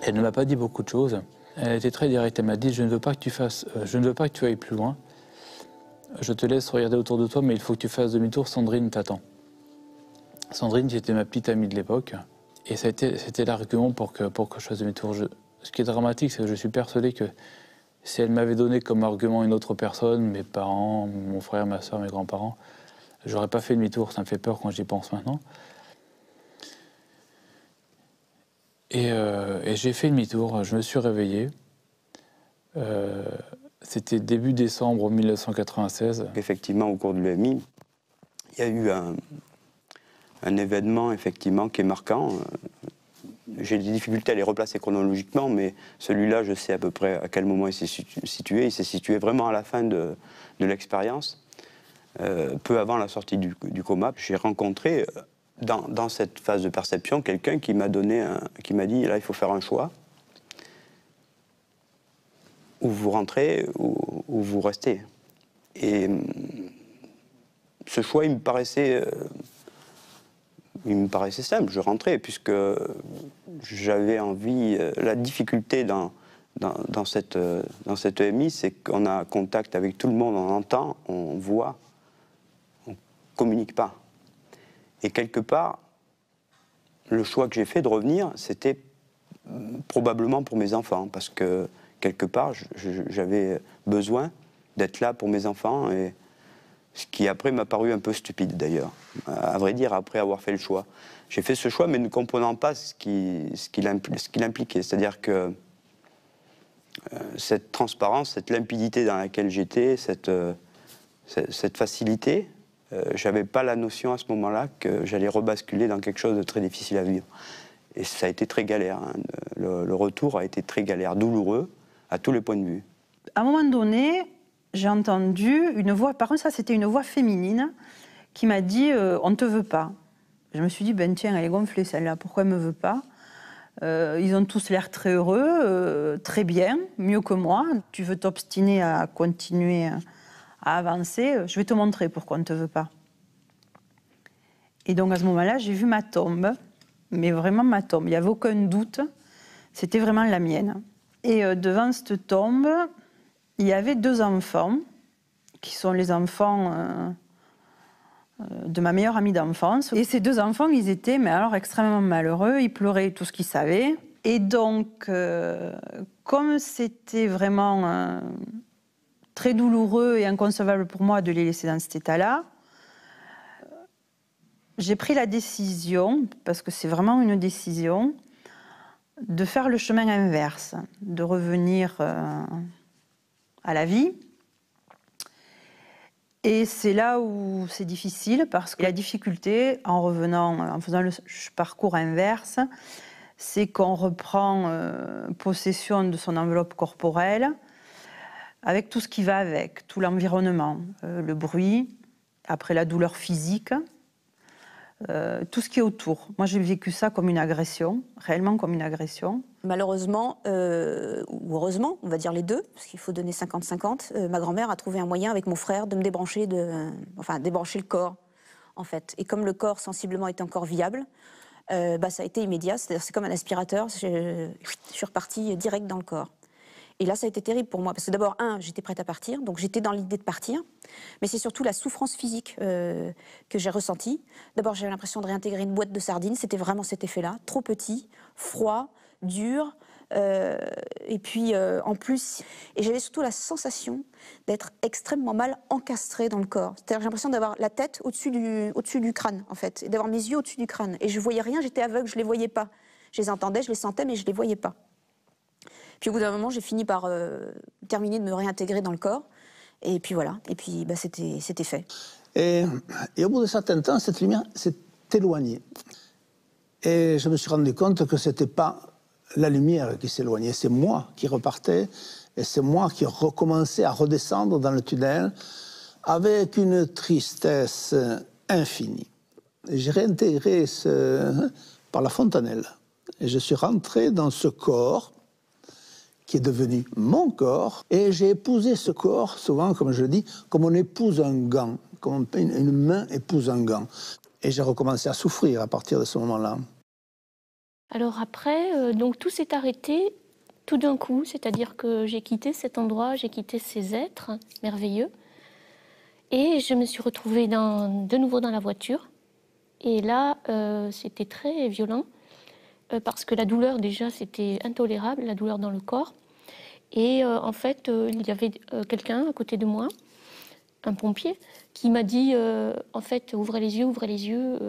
Elle ne m'a pas dit beaucoup de choses. Elle était très directe, elle m'a dit « je ne veux pas que tu ailles plus loin. Je te laisse regarder autour de toi, mais il faut que tu fasses demi-tour, Sandrine t'attend. » Sandrine, c'était ma petite amie de l'époque, et c'était l'argument pour que je fasse demi-tour. Ce qui est dramatique, c'est que je suis persuadé que si elle m'avait donné comme argument une autre personne, mes parents, mon frère, ma soeur, mes grands-parents, j'aurais pas fait demi-tour, ça me fait peur quand j'y pense maintenant. Et j'ai fait demi-tour, je me suis réveillé. C'était début décembre 1996. Effectivement, au cours de l'EMI, il y a eu un événement effectivement qui est marquant. J'ai des difficultés à les replacer chronologiquement, mais celui-là, je sais à peu près à quel moment il s'est situé. Il s'est situé vraiment à la fin de l'expérience, peu avant la sortie du coma. J'ai rencontré, dans cette phase de perception, quelqu'un qui m'a dit, là, il faut faire un choix. Ou vous rentrez, ou vous restez. Et ce choix, il me paraissait simple. Je rentrais, puisque j'avais envie... La difficulté dans cette EMI, c'est qu'on a contact avec tout le monde, on entend, on voit, on ne communique pas. Et quelque part, le choix que j'ai fait de revenir, c'était probablement pour mes enfants, parce que quelque part, j'avais besoin d'être là pour mes enfants, et ce qui après m'a paru un peu stupide d'ailleurs, à vrai dire, après avoir fait le choix. J'ai fait ce choix, mais ne comprenant pas ce qu'il impliquait, c'est-à-dire que cette transparence, cette limpidité dans laquelle j'étais, cette facilité, j'avais pas la notion à ce moment-là que j'allais rebasculer dans quelque chose de très difficile à vivre. Et ça a été très galère, hein. Le retour a été très galère, douloureux, à tous les points de vue. À un moment donné, j'ai entendu une voix, par contre ça c'était une voix féminine, qui m'a dit on ne te veut pas. Je me suis dit, ben tiens, elle est gonflée celle-là, pourquoi elle ne me veut pas? Ils ont tous l'air très heureux, très bien, mieux que moi. Tu veux t'obstiner à continuer à avancer, je vais te montrer pourquoi on ne te veut pas. Et donc à ce moment-là, j'ai vu ma tombe, mais vraiment ma tombe, il n'y avait aucun doute, c'était vraiment la mienne. Et devant cette tombe, il y avait 2 enfants, qui sont les enfants de ma meilleure amie d'enfance. Et ces 2 enfants, ils étaient mais alors extrêmement malheureux, ils pleuraient tout ce qu'ils savaient. Et donc, comme c'était vraiment très douloureux et inconcevable pour moi de les laisser dans cet état-là, j'ai pris la décision, parce que c'est vraiment une décision, de faire le chemin inverse, de revenir à la vie. Et c'est là où c'est difficile, parce que la difficulté, en revenant, en faisant le parcours inverse, c'est qu'on reprend possession de son enveloppe corporelle, avec tout ce qui va avec, tout l'environnement, le bruit, après la douleur physique, tout ce qui est autour. Moi, j'ai vécu ça comme une agression, réellement comme une agression. Malheureusement, ou heureusement, on va dire les deux, parce qu'il faut donner 50-50, ma grand-mère a trouvé un moyen avec mon frère de me débrancher, débrancher le corps, en fait. Et comme le corps, sensiblement, est encore viable, ça a été immédiat, c'est comme un aspirateur, je suis repartie direct dans le corps. Et là, ça a été terrible pour moi, parce que d'abord, j'étais prête à partir, donc j'étais dans l'idée de partir, mais c'est surtout la souffrance physique que j'ai ressentie. D'abord, j'avais l'impression de réintégrer une boîte de sardines, c'était vraiment cet effet-là, trop petit, froid, dur, et puis en plus, et j'avais surtout la sensation d'être extrêmement mal encastrée dans le corps. C'est-à-dire j'ai l'impression d'avoir la tête au-dessus du crâne, en fait, et d'avoir mes yeux au-dessus du crâne. Et je voyais rien, j'étais aveugle, je les voyais pas. Je les entendais, je les sentais, mais je les voyais pas. Puis au bout d'un moment, j'ai fini par terminer de me réintégrer dans le corps. Et puis voilà, et puis c'était fait. Et au bout de certain temps, cette lumière s'est éloignée. Et je me suis rendu compte que ce n'était pas la lumière qui s'éloignait, c'est moi qui repartais, et c'est moi qui recommençais à redescendre dans le tunnel avec une tristesse infinie. J'ai réintégré par la fontanelle. Et je suis rentré dans ce corps qui est devenu mon corps, et j'ai épousé ce corps, souvent, comme je le dis, comme on épouse un gant, comme une main épouse un gant. Et j'ai recommencé à souffrir à partir de ce moment-là. Alors après, donc tout s'est arrêté tout d'un coup, c'est-à-dire que j'ai quitté cet endroit, j'ai quitté ces êtres merveilleux, et je me suis retrouvée de nouveau dans la voiture. Et là, c'était très violent, parce que la douleur, déjà, c'était intolérable, la douleur dans le corps. Et en fait, il y avait quelqu'un à côté de moi, un pompier, qui m'a dit, en fait, ouvrez les yeux,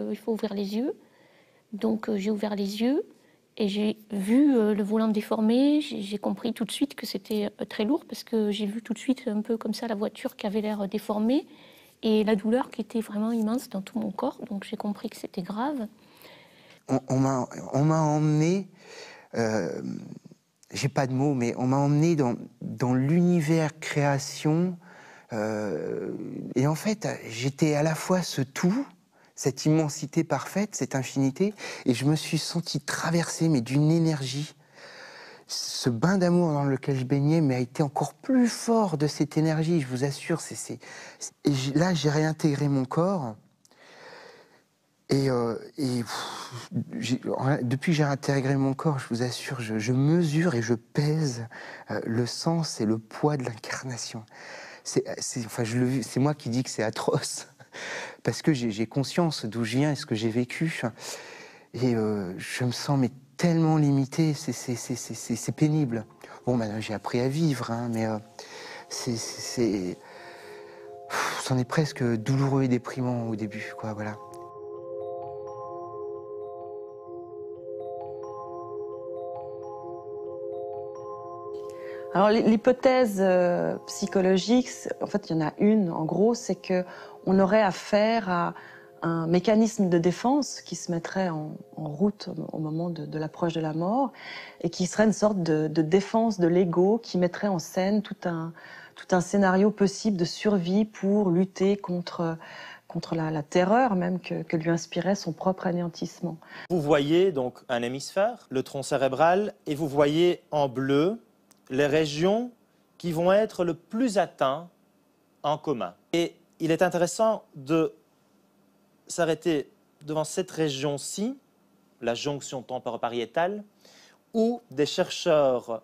il faut ouvrir les yeux. Donc j'ai ouvert les yeux et j'ai vu le volant déformé. J'ai compris tout de suite que c'était très lourd, parce que j'ai vu tout de suite un peu comme ça la voiture qui avait l'air déformée et la douleur qui était vraiment immense dans tout mon corps. Donc j'ai compris que c'était grave. On m'a emmené, j'ai pas de mots, mais on m'a emmené dans l'univers création. Et en fait, j'étais à la fois ce tout, cette immensité parfaite, cette infinité, et je me suis senti traversé, mais d'une énergie. Ce bain d'amour dans lequel je baignais m'a été encore plus fort de cette énergie, je vous assure. Et là, j'ai réintégré mon corps. Et depuis que j'ai intégré mon corps, je vous assure, je mesure et je pèse le sens et le poids de l'incarnation. C'est moi qui dis que c'est atroce, parce que j'ai conscience d'où je viens et ce que j'ai vécu. Et je me sens tellement limité, c'est pénible. Bon, maintenant j'ai appris à vivre, hein, mais c'en est presque douloureux et déprimant au début, quoi, voilà. Alors l'hypothèse psychologique, en fait il y en a une, en gros, c'est qu'on aurait affaire à un mécanisme de défense qui se mettrait en route au moment de l'approche de la mort, et qui serait une sorte de défense de l'ego qui mettrait en scène tout tout un scénario possible de survie pour lutter contre la terreur même que lui inspirait son propre anéantissement. Vous voyez donc un hémisphère, le tronc cérébral, et vous voyez en bleu les régions qui vont être le plus atteintes en coma. Et il est intéressant de s'arrêter devant cette région-ci, la jonction temporopariétale, où des chercheurs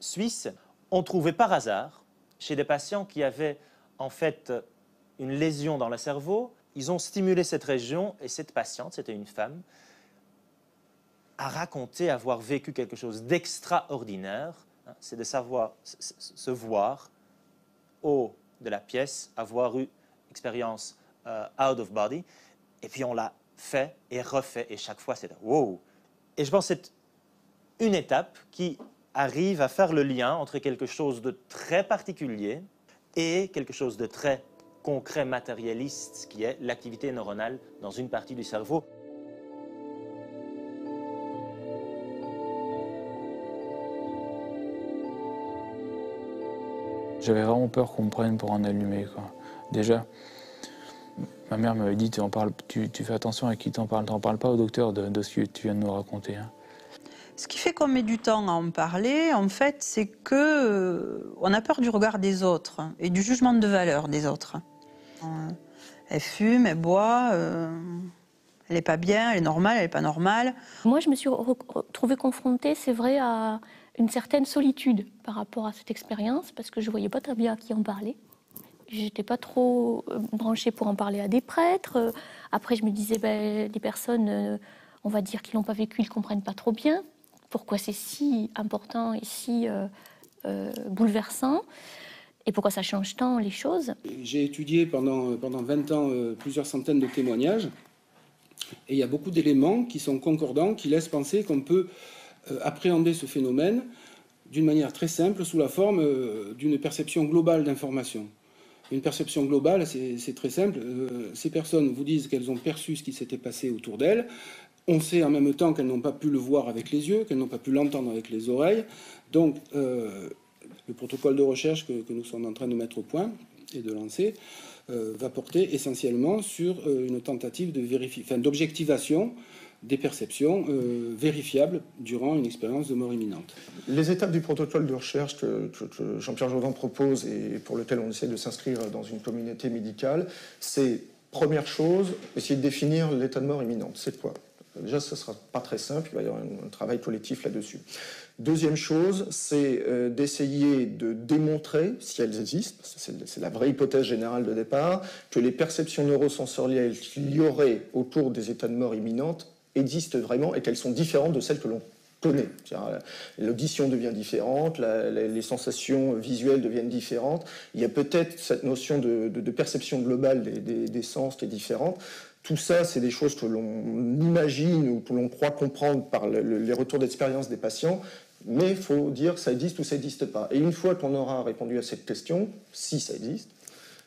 suisses ont trouvé par hasard, chez des patients qui avaient en fait une lésion dans le cerveau, ils ont stimulé cette région et cette patiente, c'était une femme, a raconté avoir vécu quelque chose d'extraordinaire. C'est de savoir se voir haut de la pièce, avoir eu expérience out of body, et puis on l'a fait et refait, et chaque fois c'était wow. Et je pense que c'est une étape qui arrive à faire le lien entre quelque chose de très particulier et quelque chose de très concret, matérialiste, qui est l'activité neuronale dans une partie du cerveau. J'avais vraiment peur qu'on me prenne pour un allumé, quoi. Déjà, ma mère m'avait dit, tu fais attention à qui t'en parles pas au docteur de ce que tu viens de nous raconter. Hein. Ce qui fait qu'on met du temps à en parler, en fait, c'est que on a peur du regard des autres et du jugement de valeur des autres. Elle fume, elle boit, elle n'est pas bien, elle est normale, elle n'est pas normale. Moi, je me suis retrouvée confrontée, c'est vrai, à une certaine solitude par rapport à cette expérience, parce que je ne voyais pas très bien à qui en parler. Je n'étais pas trop branchée pour en parler à des prêtres. Après, je me disais, les personnes, on va dire, qui ne l'ont pas vécu, ils ne comprennent pas trop bien pourquoi c'est si important et si bouleversant. Et pourquoi ça change tant les choses? J'ai étudié pendant 20 ans plusieurs centaines de témoignages. Et il y a beaucoup d'éléments qui sont concordants, qui laissent penser qu'on peut appréhender ce phénomène d'une manière très simple, sous la forme d'une perception globale d'information. Une perception globale, c'est très simple. Ces personnes vous disent qu'elles ont perçu ce qui s'était passé autour d'elles. On sait en même temps qu'elles n'ont pas pu le voir avec les yeux, qu'elles n'ont pas pu l'entendre avec les oreilles. Donc, le protocole de recherche que nous sommes en train de mettre au point et de lancer va porter essentiellement sur une tentative d'objectivation des perceptions vérifiables durant une expérience de mort imminente. Les étapes du protocole de recherche que Jean-Pierre Jovin propose et pour lequel on essaie de s'inscrire dans une communauté médicale, c'est, première chose, essayer de définir l'état de mort imminente. C'est quoi? Déjà, ce ne sera pas très simple, il va y avoir un travail collectif là-dessus. Deuxième chose, c'est d'essayer de démontrer, si elles existent, c'est la vraie hypothèse générale de départ, que les perceptions neurosensorielles qu'il y aurait autour des états de mort imminente existent vraiment et qu'elles sont différentes de celles que l'on connaît. L'audition devient différente, les sensations visuelles deviennent différentes. Il y a peut-être cette notion de perception globale des sens qui est différente. Tout ça, c'est des choses que l'on imagine ou que l'on croit comprendre par les retours d'expérience des patients, mais il faut dire ça existe ou ça n'existe pas. Et une fois qu'on aura répondu à cette question, si ça existe,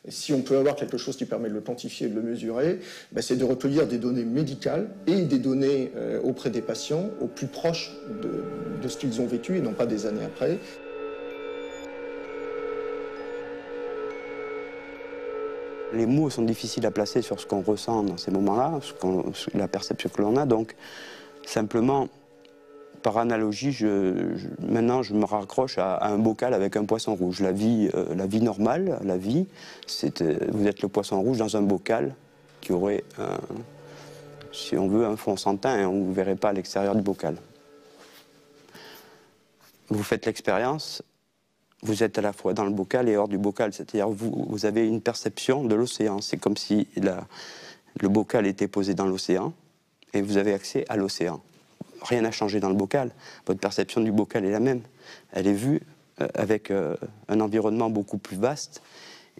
et si on peut avoir quelque chose qui permet de le quantifier et de le mesurer, c'est de recueillir des données médicales et des données auprès des patients au plus proche de ce qu'ils ont vécu et non pas des années après. Les mots sont difficiles à placer sur ce qu'on ressent dans ces moments-là, la perception que l'on a. Donc, simplement, par analogie, maintenant, je me raccroche à un bocal avec un poisson rouge. La vie normale, vous êtes le poisson rouge dans un bocal qui aurait, si on veut, un fond sans teint et on ne vous verrait pas à l'extérieur du bocal. Vous faites l'expérience. Vous êtes à la fois dans le bocal et hors du bocal, c'est-à-dire vous avez une perception de l'océan. C'est comme si le bocal était posé dans l'océan et vous avez accès à l'océan. Rien n'a changé dans le bocal. Votre perception du bocal est la même. Elle est vue avec un environnement beaucoup plus vaste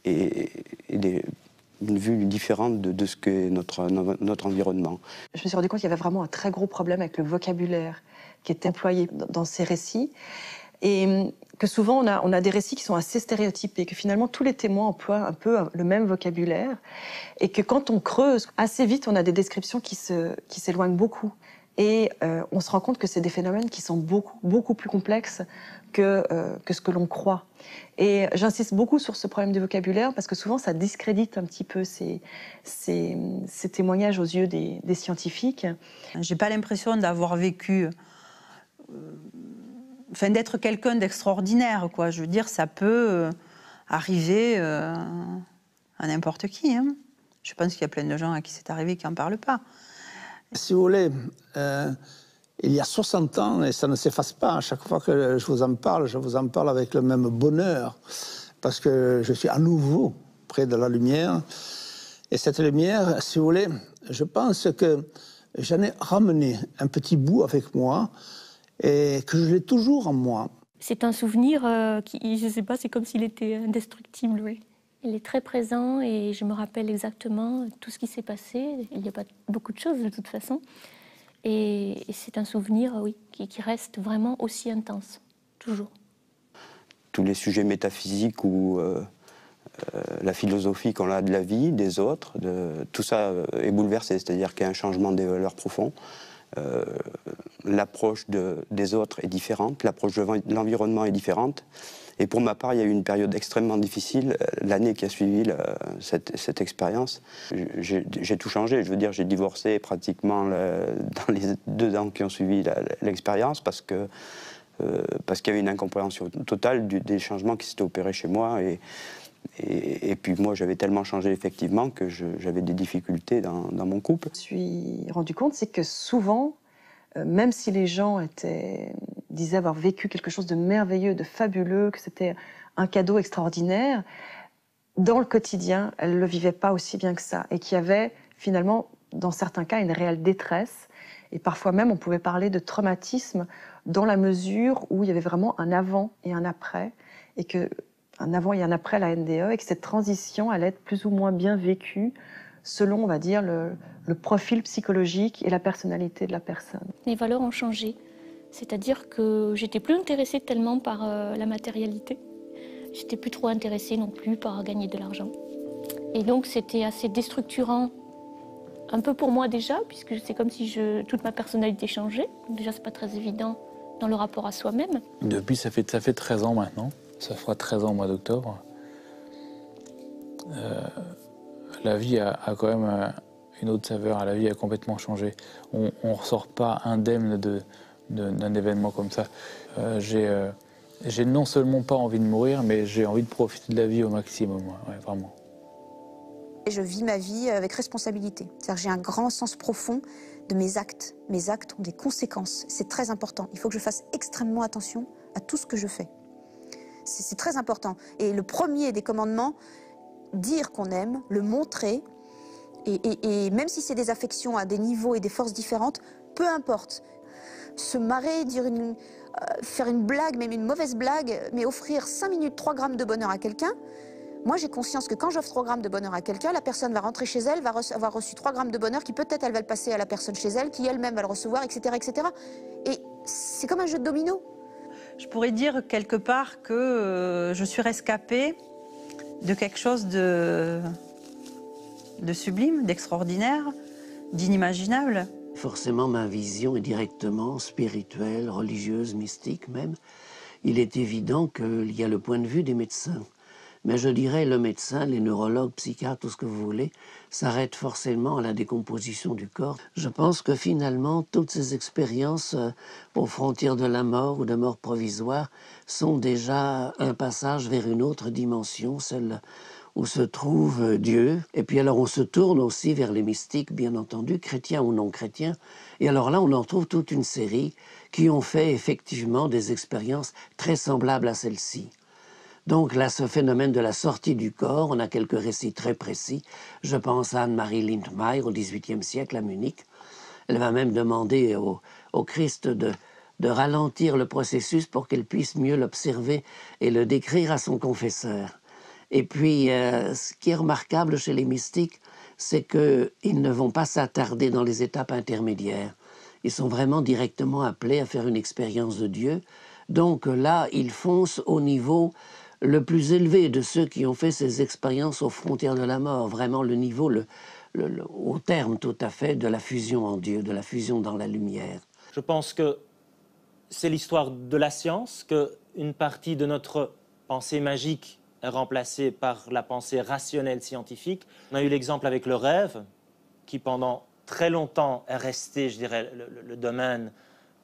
et une vue différente de ce qu'est notre environnement. Je me suis rendu compte qu'il y avait vraiment un très gros problème avec le vocabulaire qui est employé dans ces récits. Et que souvent, on a des récits qui sont assez stéréotypés, que finalement, tous les témoins emploient un peu le même vocabulaire, et que quand on creuse, assez vite, on a des descriptions qui s'éloignent beaucoup. Et on se rend compte que c'est des phénomènes qui sont beaucoup plus complexes que ce que l'on croit. Et j'insiste beaucoup sur ce problème du vocabulaire parce que souvent ça discrédite un petit peu ces témoignages aux yeux des scientifiques. J'ai pas l'impression d'avoir vécu, d'être quelqu'un d'extraordinaire, quoi. Je veux dire, ça peut arriver à n'importe qui, hein. Je pense qu'il y a plein de gens à qui c'est arrivé qui n'en parlent pas. Si vous voulez, il y a 60 ans, et ça ne s'efface pas, à chaque fois que je vous en parle avec le même bonheur, parce que je suis à nouveau près de la lumière. Et cette lumière, si vous voulez, je pense que j'en ai ramené un petit bout avec moi, et que je l'ai toujours en moi. C'est un souvenir qui, je ne sais pas, c'est comme s'il était indestructible, oui. Il est très présent et je me rappelle exactement tout ce qui s'est passé. Il n'y a pas beaucoup de choses de toute façon. Et c'est un souvenir, oui, qui reste vraiment aussi intense, toujours. Tous les sujets métaphysiques ou la philosophie qu'on a de la vie, des autres, tout ça est bouleversé, c'est-à-dire qu'il y a un changement des valeurs profonds. L'approche des autres est différente, l'approche de l'environnement est différente. Et pour ma part, il y a eu une période extrêmement difficile, l'année qui a suivi cette expérience. J'ai tout changé, je veux dire, j'ai divorcé pratiquement dans les 2 ans qui ont suivi l'expérience parce qu'il y avait une incompréhension totale des changements qui s'étaient opérés chez moi. Et puis moi, j'avais tellement changé effectivement que j'avais des difficultés dans mon couple. Je me suis rendu compte, c'est que souvent, même si les gens disaient avoir vécu quelque chose de merveilleux, de fabuleux, que c'était un cadeau extraordinaire, dans le quotidien, elles ne le vivaient pas aussi bien que ça. Et qu'il y avait finalement, dans certains cas, une réelle détresse. Et parfois même, on pouvait parler de traumatisme dans la mesure où il y avait vraiment un avant et un après. Et un avant et un après la NDE, et que cette transition allait être plus ou moins bien vécue selon, on va dire, le profil psychologique et la personnalité de la personne. Les valeurs ont changé, c'est-à-dire que j'étais plus intéressée tellement par la matérialité. J'étais plus trop intéressée non plus par gagner de l'argent. Et donc c'était assez déstructurant, un peu pour moi déjà, puisque c'est comme si toute ma personnalité changeait. Déjà, c'est pas très évident dans le rapport à soi-même. Depuis, ça fait 13 ans maintenant. Ça fera 13 ans au mois d'octobre. La vie a quand même une autre saveur. La vie a complètement changé. On ne ressort pas indemne d'un événement comme ça. J'ai non seulement pas envie de mourir, mais j'ai envie de profiter de la vie au maximum, ouais, vraiment. Et je vis ma vie avec responsabilité. C'est-à-dire que j'ai un grand sens profond de mes actes. Mes actes ont des conséquences. C'est très important. Il faut que je fasse extrêmement attention à tout ce que je fais. C'est très important. Et le premier des commandements, dire qu'on aime, le montrer, et même si c'est des affections à des niveaux et des forces différentes, peu importe. Se marrer, faire une blague, même une mauvaise blague, mais offrir 5 minutes, 3 grammes de bonheur à quelqu'un, moi j'ai conscience que quand j'offre 3 grammes de bonheur à quelqu'un, la personne va rentrer chez elle, va avoir reçu 3 grammes de bonheur, qui peut-être elle va le passer à la personne chez elle, qui elle-même va le recevoir, etc. etc. Et c'est comme un jeu de domino. Je pourrais dire quelque part que je suis rescapée de quelque chose de sublime, d'extraordinaire, d'inimaginable. Forcément, ma vision est directement spirituelle, religieuse, mystique même. Il est évident qu'il y a le point de vue des médecins. Mais je dirais le médecin, les neurologues, psychiatres, tout ce que vous voulez, s'arrêtent forcément à la décomposition du corps. Je pense que finalement, toutes ces expériences aux frontières de la mort ou de mort provisoire sont déjà un passage vers une autre dimension, celle où se trouve Dieu. Et puis alors on se tourne aussi vers les mystiques, bien entendu, chrétiens ou non chrétiens. Et alors là, on en trouve toute une série qui ont fait effectivement des expériences très semblables à celle-ci. Donc là, ce phénomène de la sortie du corps, on a quelques récits très précis. Je pense à Anne-Marie Lindmeier au XVIIIe siècle à Munich. Elle va même demander au Christ de ralentir le processus pour qu'elle puisse mieux l'observer et le décrire à son confesseur. Et puis, ce qui est remarquable chez les mystiques, c'est qu'ils ne vont pas s'attarder dans les étapes intermédiaires. Ils sont vraiment directement appelés à faire une expérience de Dieu. Donc là, ils foncent au niveau le plus élevé de ceux qui ont fait ces expériences aux frontières de la mort, vraiment le niveau au terme tout à fait de la fusion en Dieu, de la fusion dans la lumière. Je pense que c'est l'histoire de la science, qu'une partie de notre pensée magique est remplacée par la pensée rationnelle scientifique. On a eu l'exemple avec le rêve, qui pendant très longtemps est resté, je dirais, le domaine,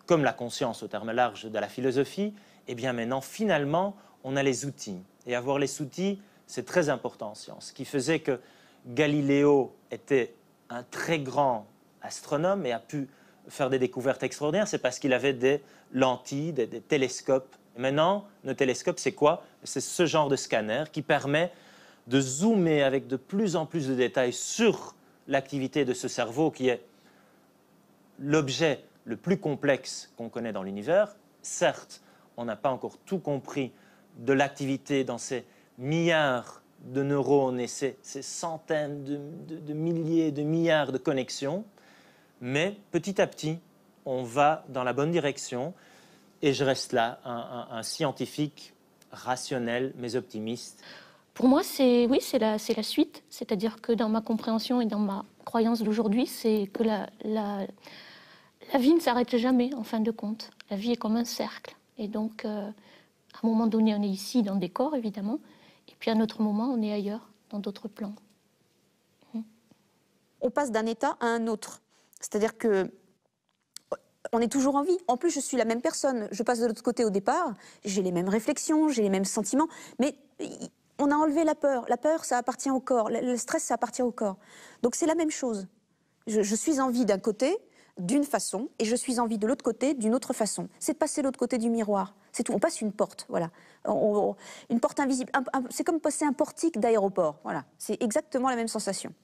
comme la conscience au terme large, de la philosophie. Et bien maintenant, finalement, on a les outils. Et avoir les outils, c'est très important en science. Ce qui faisait que Galiléo était un très grand astronome et a pu faire des découvertes extraordinaires, c'est parce qu'il avait des lentilles, des télescopes. Et maintenant, nos télescopes, c'est quoi? C'est ce genre de scanner qui permet de zoomer avec de plus en plus de détails sur l'activité de ce cerveau qui est l'objet le plus complexe qu'on connaît dans l'univers. Certes, on n'a pas encore tout compris de l'activité dans ces milliards de neurones et ces centaines de milliers, de milliards de connexions, mais petit à petit, on va dans la bonne direction et je reste là, un scientifique rationnel mais optimiste. Pour moi, c'est la suite, c'est-à-dire que dans ma compréhension et dans ma croyance d'aujourd'hui, c'est que la vie ne s'arrête jamais en fin de compte. La vie est comme un cercle et donc à un moment donné, on est ici dans des corps évidemment, et puis à un autre moment, on est ailleurs, dans d'autres plans. On passe d'un état à un autre. C'est-à-dire que on est toujours en vie. En plus, je suis la même personne. Je passe de l'autre côté au départ, j'ai les mêmes réflexions, j'ai les mêmes sentiments, mais on a enlevé la peur. La peur, ça appartient au corps. Le stress, ça appartient au corps. Donc c'est la même chose. Je suis en vie d'un côté, d'une façon, et je suis en vie de l'autre côté, d'une autre façon. C'est de passer de l'autre côté du miroir. C'est tout. On passe une porte, voilà. Une porte invisible. C'est comme passer un portique d'aéroport. Voilà. C'est exactement la même sensation.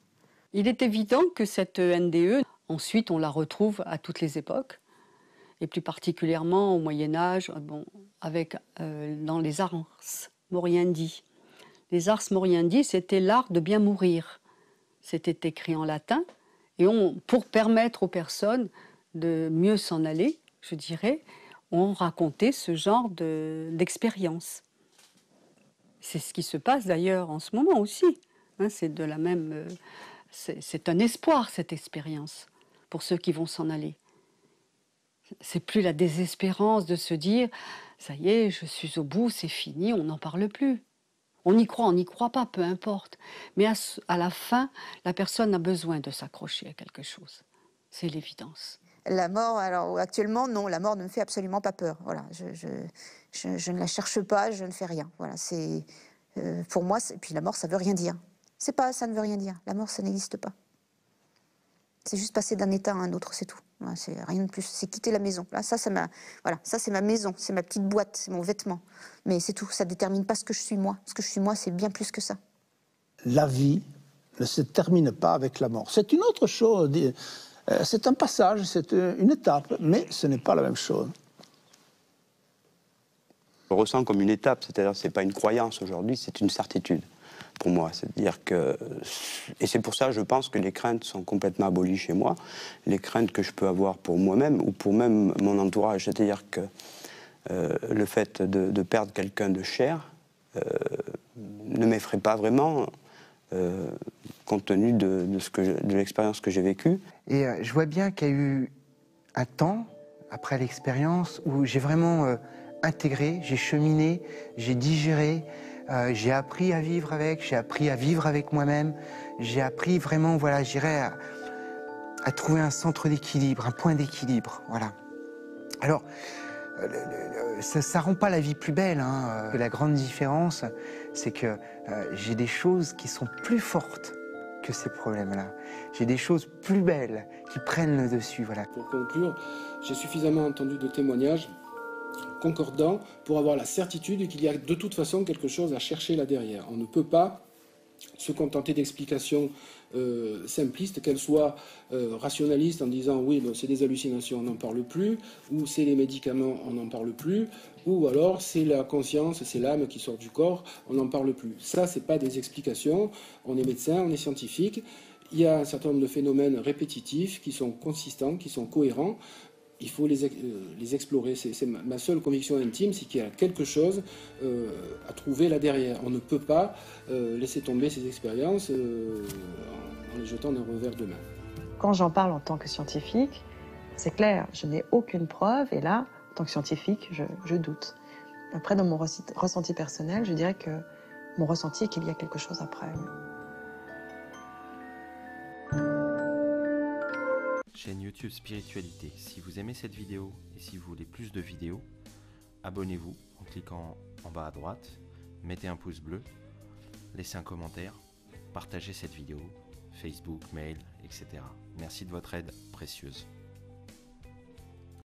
Il est évident que cette NDE, ensuite, on la retrouve à toutes les époques, et plus particulièrement au Moyen-Âge, dans les ars moriendi. Les ars moriendi, c'était l'art de bien mourir. C'était écrit en latin, et pour permettre aux personnes de mieux s'en aller, je dirais, on racontait ce genre d'expérience. C'est ce qui se passe d'ailleurs en ce moment aussi. C'est de la même... C'est un espoir, cette expérience, pour ceux qui vont s'en aller. C'est plus la désespérance de se dire « ça y est, je suis au bout, c'est fini, on n'en parle plus ». On y croit, on n'y croit pas, peu importe. Mais à la fin, la personne a besoin de s'accrocher à quelque chose. C'est l'évidence. La mort, alors actuellement, non, la mort ne me fait absolument pas peur. Voilà, je ne la cherche pas, je ne fais rien. Voilà, c'est pour moi. Puis la mort, ça veut rien dire. Ça ne veut rien dire. La mort, ça n'existe pas. C'est juste passer d'un état à un autre, c'est tout. Voilà, c'est rien de plus. C'est quitter la maison. Là, ça c'est ma maison, c'est ma petite boîte, c'est mon vêtement. Mais c'est tout. Ça détermine pas ce que je suis moi. Ce que je suis moi, c'est bien plus que ça. La vie ne se termine pas avec la mort. C'est une autre chose. C'est un passage, c'est une étape, mais ce n'est pas la même chose. Je le ressens comme une étape, c'est-à-dire que ce n'est pas une croyance aujourd'hui, c'est une certitude pour moi. C'est-à-dire que, et c'est pour ça, je pense que les craintes sont complètement abolies chez moi, les craintes que je peux avoir pour moi-même ou pour même mon entourage. C'est-à-dire que le fait de perdre quelqu'un de cher ne m'effraie pas vraiment, compte tenu de l'expérience que j'ai vécue. Et je vois bien qu'il y a eu un temps, après l'expérience, où j'ai vraiment intégré, j'ai cheminé, j'ai digéré, j'ai appris à vivre avec, j'ai appris à vivre avec moi-même, j'ai appris vraiment, voilà, j'irais à trouver un centre d'équilibre, un point d'équilibre, voilà. Alors, ça rend pas la vie plus belle, hein. La grande différence, c'est que j'ai des choses qui sont plus fortes que ces problèmes-là. J'ai des choses plus belles qui prennent le dessus, voilà. Pour conclure, j'ai suffisamment entendu de témoignages concordants pour avoir la certitude qu'il y a de toute façon quelque chose à chercher là derrière. On ne peut pas se contenter d'explications simplistes, qu'elles soient rationalistes en disant oui, bon, c'est des hallucinations, on n'en parle plus, ou c'est les médicaments, on n'en parle plus, ou alors c'est la conscience, c'est l'âme qui sort du corps, on n'en parle plus. Ça, c'est pas des explications. On est médecin, on est scientifique. Il y a un certain nombre de phénomènes répétitifs qui sont consistants, qui sont cohérents. il faut les explorer. C'est ma seule conviction intime, c'est qu'il y a quelque chose à trouver là derrière. On ne peut pas laisser tomber ces expériences en les jetant d'un revers de main. Quand j'en parle en tant que scientifique, c'est clair, je n'ai aucune preuve, et là, en tant que scientifique, je doute. Après, dans mon ressenti personnel, je dirais que mon ressenti est qu'il y a quelque chose après. Chaîne YouTube Spiritualité. Si vous aimez cette vidéo et si vous voulez plus de vidéos, abonnez-vous en cliquant en bas à droite, mettez un pouce bleu, laissez un commentaire, partagez cette vidéo, Facebook, mail, etc. Merci de votre aide précieuse.